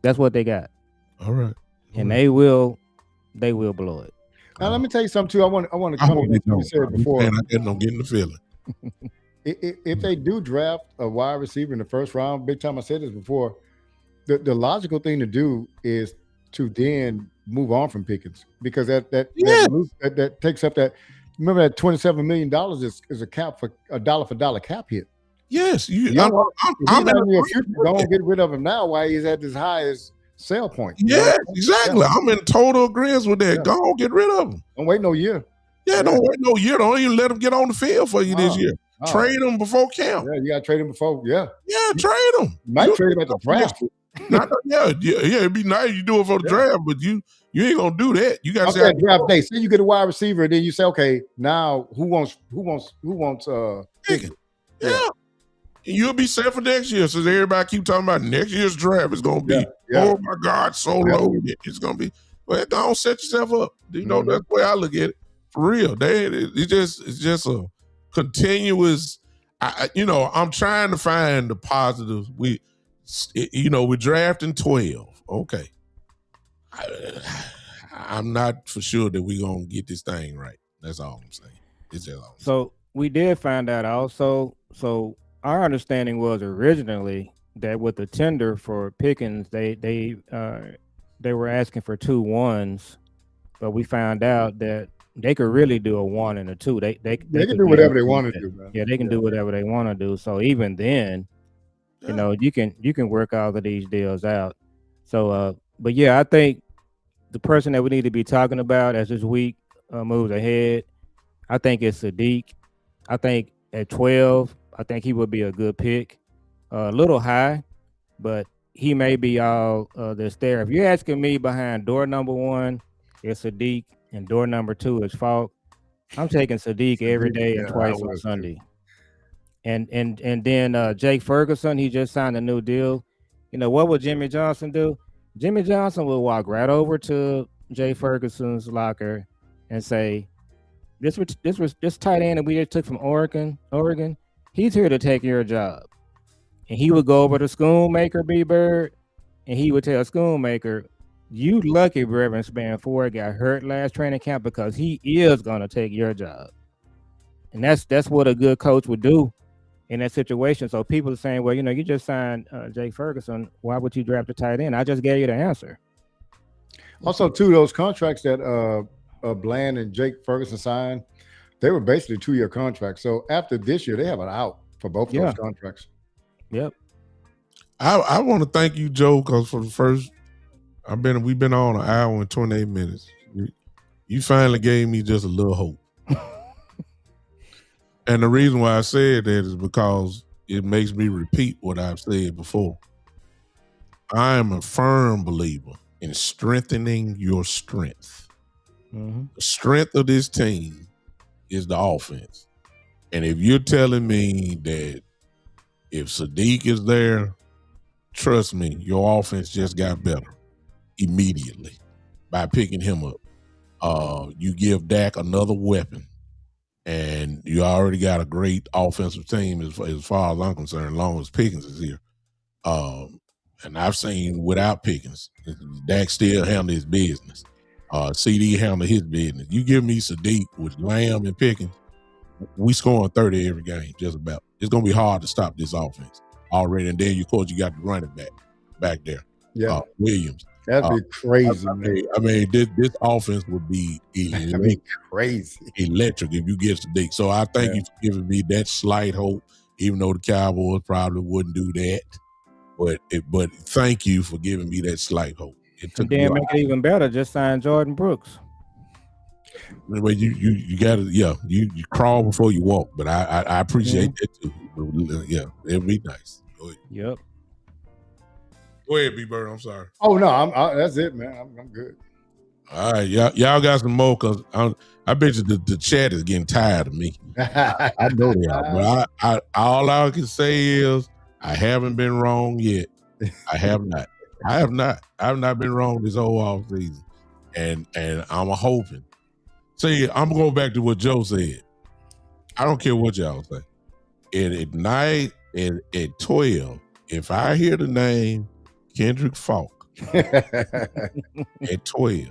That's what they got. All right. And they will blow it. Now let me tell you something too. I want to come on what you said before. I'm getting the feeling. If they do draft a wide receiver in the first round, big time, I said this before, the logical thing to do is to then move on from Pickens, because that takes up that. Remember that $27 million is a cap for a dollar cap hit. Yes, I'm in your future. Don't get rid of him now. Why he's at his highest sell point? Yeah, exactly. Yeah. I'm in total agreement with that. Yeah. Go on, get rid of him. Don't wait no year. Yeah, don't wait no year. Don't even let him get on the field for you this year. Trade him before camp. Yeah, you got to trade him before. Yeah, trade him. You might trade him at the draft. It'd be nice you do it for the draft, but you ain't gonna do that. You got to say draft day. Say you get a wide receiver, and then you say, okay, now who wants Pickens? Yeah. You'll be set for next year. So everybody keep talking about next year's draft is gonna be oh my God, so loaded. It's gonna be don't set yourself up. You know, that's the way I look at it. For real. It's just a continuous. I'm trying to find the positives. We're drafting 12. Okay. I'm not for sure that we're gonna get this thing right. That's all I'm saying. It's just all I'm saying. We did find out also. So our understanding was originally that with the tender for Pickens, they were asking for 2 1s, but we found out that they could really do a 1 and a 2. They can do whatever they want to do, man. Yeah, they can do whatever they want to do. So even then, you can work all of these deals out. So, but yeah, I think the person that we need to be talking about as this week moves ahead, I think it's Sadiq. I think at 12, I think he would be a good pick. A little high, but he may be all that's there. If you're asking me, behind door number 1 is Sadiq and door number 2 is Falk, I'm taking Sadiq every day and twice on Sunday. And then Jake Ferguson, he just signed a new deal. What would Jimmy Johnson do? Jimmy Johnson will walk right over to Jay Ferguson's locker and say, this tight end that we just took from Oregon, he's here to take your job. And he would go over to Schoonmaker, B-Bird, and he would tell Schoonmaker, you lucky Reverend Span Ford got hurt last training camp, because he is going to take your job. And that's what a good coach would do in that situation. So people are saying, well, you just signed Jake Ferguson. Why would you draft a tight end? I just gave you the answer. Also, too, those contracts that Bland and Jake Ferguson signed, they were basically 2-year contracts. So after this year, they have an out for both of those contracts. Yep. I want to thank you, Joe, because for the first, we've been on 1 hour and 28 minutes. You finally gave me just a little hope. And the reason why I said that is because it makes me repeat what I've said before. I am a firm believer in strengthening your strength. Mm-hmm. The strength of this team is the offense. And if you're telling me that if Sadiq is there, trust me, your offense just got better immediately by picking him up. You give Dak another weapon, and you already got a great offensive team as far as I'm concerned, as long as Pickens is here. And I've seen without Pickens, Dak still handle his business. CD handle his business. You give me Sadiq with Lamb and Pickens, we scoring 30 every game, just about. It's going to be hard to stop this offense already. And then, of course, you got the running back there. Yeah, Williams. that'd be crazy, I man. mean, this offense would be That'd be crazy. electric if you get Sadiq. So I thank you for giving me that slight hope, even though the Cowboys probably wouldn't do that. But thank you for giving me that slight hope. It took And then make it even better. Just sign Jordan Brooks. Anyway, you got to you crawl before you walk. But I appreciate that too. Yeah, it'd be nice. Go ahead. Yep. Go ahead, B-Bird. I'm sorry. Oh no, that's it, man. I'm good. All right, y'all got some more because I bet you the chat is getting tired of me. I know they are, but I all I can say is I haven't been wrong yet. I have not. I have not been wrong this whole off season, and I'm hoping. See, I'm going back to what Joe said. I don't care what y'all say. At night at 12, if I hear the name Kendrick Falk at 12,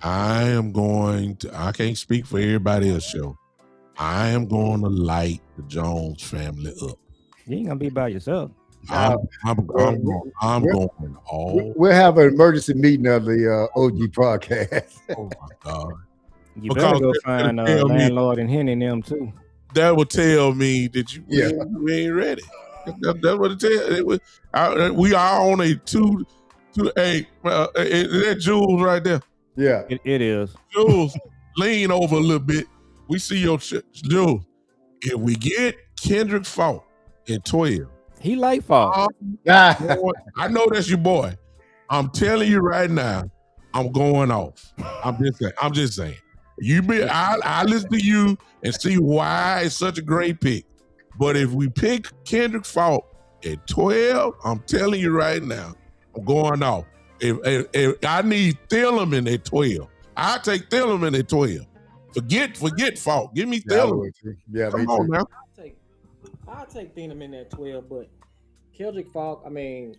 I am going to. I can't speak for everybody else. Show. I am going to light the Jones family up. You ain't gonna be by yourself. I'm going all. We'll have an emergency meeting of the OG podcast. Oh my God! You better go find landlord and Henny and them too. That would tell me that you ain't ready. That's what it tells. We are on a 2-8. That Jules right there. Yeah, it is. Jules, lean over a little bit. We see your Jules. If we get Kendrick Falk at 12, he like Falk. I know that's your boy. I'm telling you right now, I'm going off. I'm just saying. I listen to you and see why it's such a great pick. But if we pick Kendrick Falk at 12, I'm telling you right now, I'm going off. If I need Thielemann at 12, I take Thielemann at 12. Forget Falk. Give me Thielemann. Yeah, come on now. I'll take Thielemann at 12, but Kendrick Falk, I mean,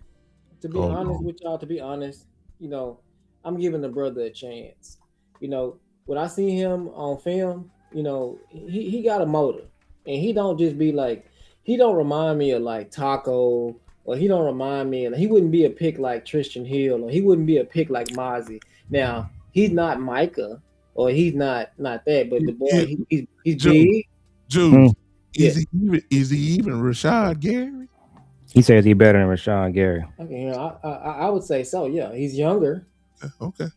to be honest with y'all, I'm giving the brother a chance. When I see him on film, he got a motor. And he don't just be like, he don't remind me of like Taco, or he don't remind me, and he wouldn't be a pick like Tristan Hill, or he wouldn't be a pick like Mozzie. Now, he's not Micah, or he's not that, but the boy, he's big. Jude, is he even Rashad Gary? He says he's better than Rashad Gary. Okay, I would say so. Yeah, he's younger. Okay.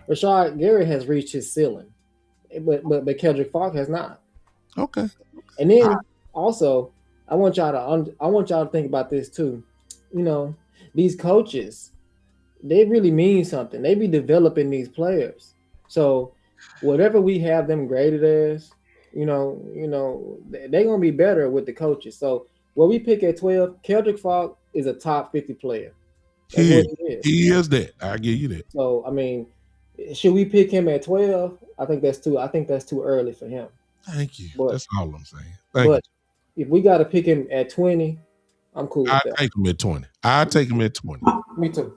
Rashad Gary has reached his ceiling, but Kendrick Falk has not. Okay. And then also, I want y'all to think about this too. These coaches, they really mean something. They be developing these players. So whatever we have them graded as, they're gonna be better with the coaches. So what we pick at 12, Kendrick Falk is a top 50 player. He is that. I give you that. So I mean, should we pick him at 12? I think that's too early for him. Thank you. That's all I'm saying. But if we got to pick him at 20, I'm cool with that. I'll take him at 20. I'll take him at 20. Me too.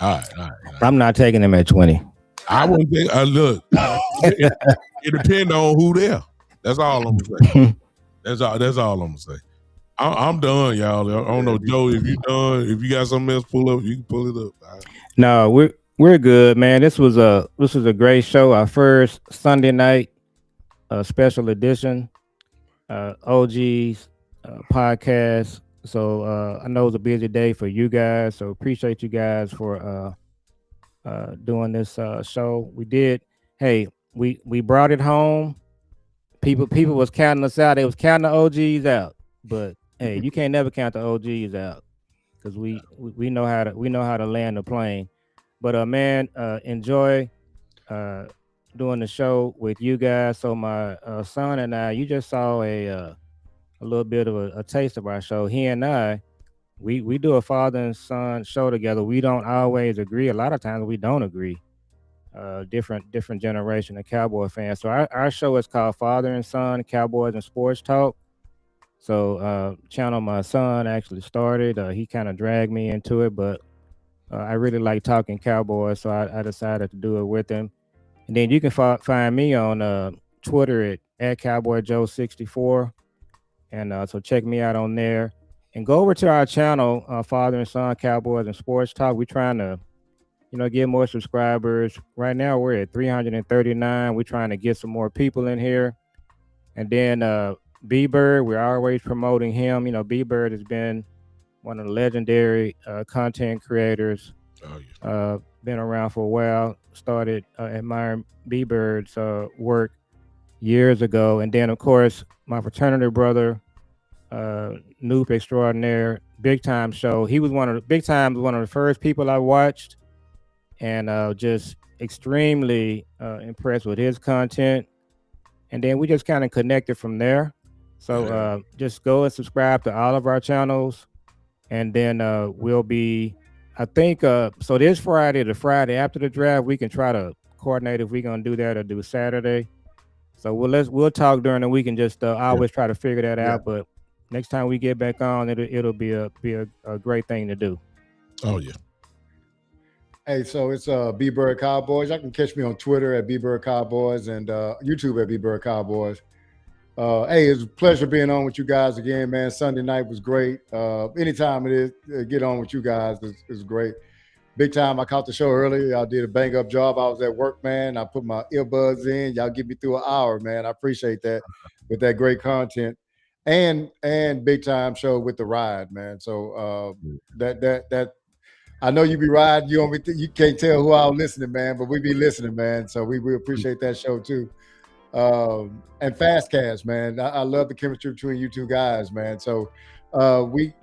All right. I'm not taking him at 20. I wouldn't think. Look, it depends on who there. That's all I'm gonna say. That's all I'm gonna say. I'm done, y'all. I don't know, Joe. If you done, if you got something else, pull up. You can pull it up. Right. No, we're good, man. This was a great show. Our first Sunday night special edition, OG's podcast. So I know it's a busy day for you guys. So appreciate you guys for doing this show. We did. Hey, we brought it home. People was counting us out. They was counting the OGs out. But hey, you can't never count the OGs out because we know how to land the plane. But man, enjoy doing the show with you guys. So my son and I, you just saw a little bit of a taste of our show. He and I, we do a father and son show together. We don't always agree. A lot of times we don't agree. Different generation of Cowboy fans. So our show is called Father and Son Cowboys and Sports Talk. So channel my son actually started. He kind of dragged me into it, but I really like talking Cowboys, so I decided to do it with him. And then you can find me on Twitter at CowboyJoe64. And so check me out on there. And go over to our channel, Father and Son Cowboys and Sports Talk. We're trying to, get more subscribers. Right now we're at 339. We're trying to get some more people in here. And then B Bird, we're always promoting him. B Bird has been one of the legendary content creators. Oh, yeah. Been around for a while. Started admiring B Bird's work years ago. And then, of course, my fraternity brother, Noob Extraordinaire, Big Time Show. He was one of the first people I watched, and just extremely impressed with his content. And then we just kind of connected from there. So just go and subscribe to all of our channels, and then we'll be, I think, so this Friday, the Friday after the draft, we can try to coordinate if we're gonna do that or do Saturday. So we'll talk during the week and just always try to figure that out. But next time we get back on, it'll be a great thing to do. Oh yeah. Hey, so it's B Bird Cowboys. You can catch me on Twitter at B Bird Cowboys and YouTube at B Bird Cowboys. Hey, it's a pleasure being on with you guys again, man. Sunday night was great. Anytime it is, get on with you guys is great. Big time. I caught the show early. I did a bang up job. I was at work, man. I put my earbuds in. Y'all get me through an hour, man. I appreciate that with that great content and big time show with the ride, man. So that I know you be riding. You can't tell who I'm listening, man, but we be listening, man. So we appreciate that show too. And Fast Cast, man. I love the chemistry between you two guys, man. So we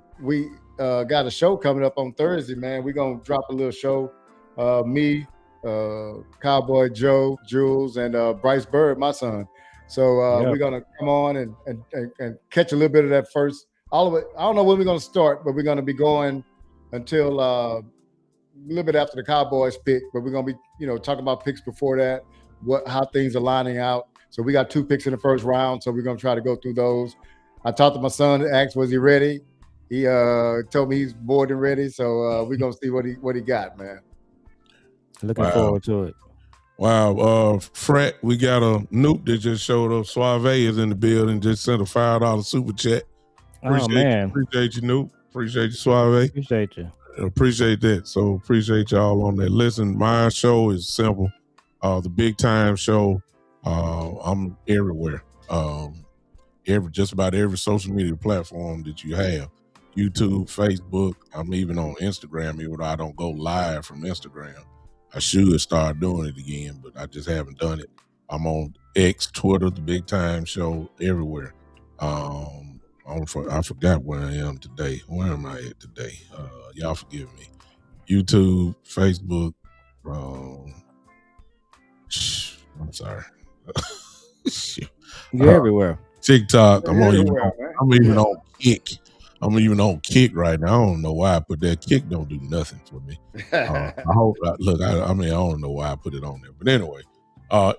got a show coming up on Thursday, man. We're gonna drop a little show. Me, Cowboy Joe, Jules, and Bryce Bird, my son. So we're gonna come on and catch a little bit of that first. All of it. I don't know when we're gonna start, but we're gonna be going until a little bit after the Cowboys pick. But we're gonna be, talking about picks before that, how things are lining out. So we got 2 picks in the first round. So we're gonna try to go through those. I talked to my son, asked, was he ready? He told me he's more than ready. So we're gonna see what he got, man. Looking forward to it. Wow, Frat, we got a Nuke that just showed up. Suave is in the building, just sent a $5 super chat. Appreciate you, Nuke. Appreciate you, Suave. Appreciate you. Appreciate that. So appreciate y'all on that. Listen, my show is simple. The Big Time Show. I'm everywhere. Just about every social media platform that you have. YouTube, Facebook. I'm even on Instagram, even though I don't go live from Instagram. I should start doing it again, but I just haven't done it. I'm on X, Twitter, The Big Time Show, everywhere. I forgot where I am today. Where am I at today? Y'all forgive me. YouTube, Facebook. I'm sorry. You're everywhere. TikTok. I'm even on Kick. I'm even on Kick right now. I don't know why I put that. Kick don't do nothing for me. I don't know why I put it on there. But anyway,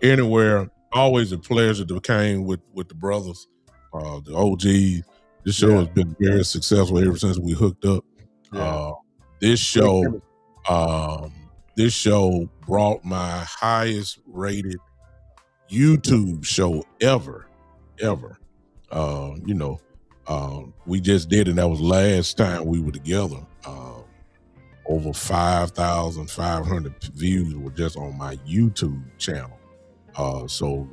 anywhere, always a pleasure to came with the brothers, the OGs. This show has been very successful ever since we hooked up. This show brought my highest rated YouTube show ever. We just did it. That was last time we were together. Over 5,500 views were just on my YouTube channel. So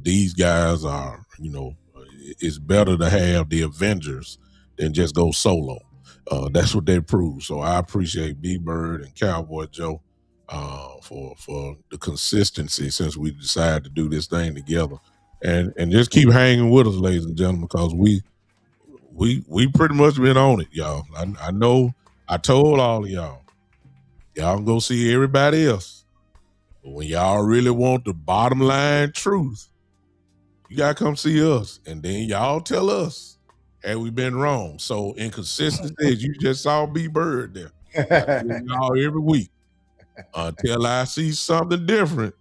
these guys are, it's better to have the Avengers than just go solo. That's what they prove. So I appreciate B Bird and Cowboy Joe for the consistency since we decided to do this thing together. And just keep hanging with us, ladies and gentlemen, because we pretty much been on it, y'all. I know I told all of y'all can go see everybody else. But when y'all really want the bottom line truth, you gotta come see us. And then y'all tell us, have we been wrong? So inconsistency, as you just saw B Bird there. I tell y'all every week. Until I see something different.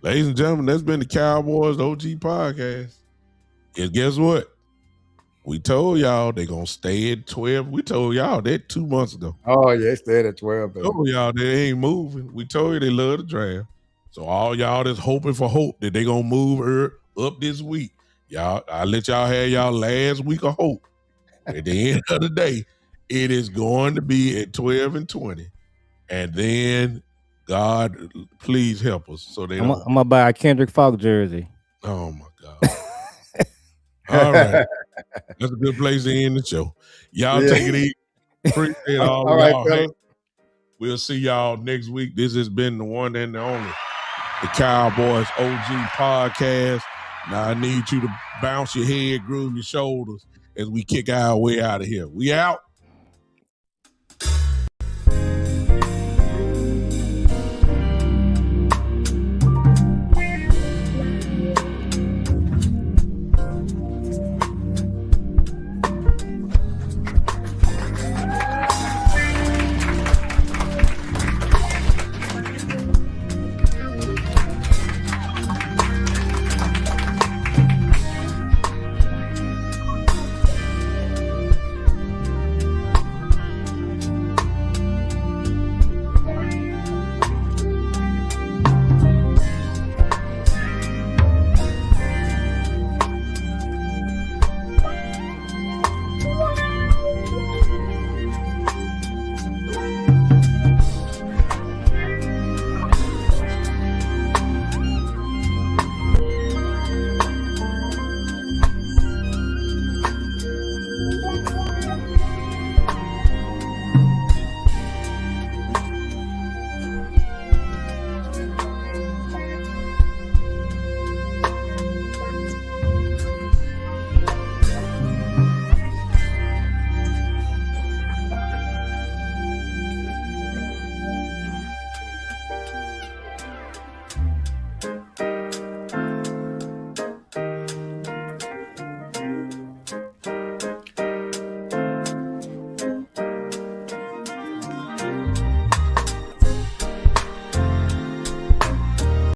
Ladies and gentlemen, that's been the Cowboys OG podcast. And guess what? We told y'all they gonna stay at 12. We told y'all that 2 months ago. Oh yeah, they stayed at 12. We told y'all they ain't moving. We told you they love the draft. So all y'all that's hoping for hope that they gonna move her up this week, Y'all, I let y'all have y'all last week of hope. At the end of the day, it is going to be at 12-20. And then God, please help us so they I'm don't. gonna buy a Kendrick Falk jersey. Oh my God. All right. That's a good place to end the show. Y'all take it easy. Appreciate all right, y'all. fellas. Hey, we'll see y'all next week. This has been the one and the only, the Cowboys OG podcast. Now I need you to bounce your head, groove your shoulders as we kick our way out of here. We out.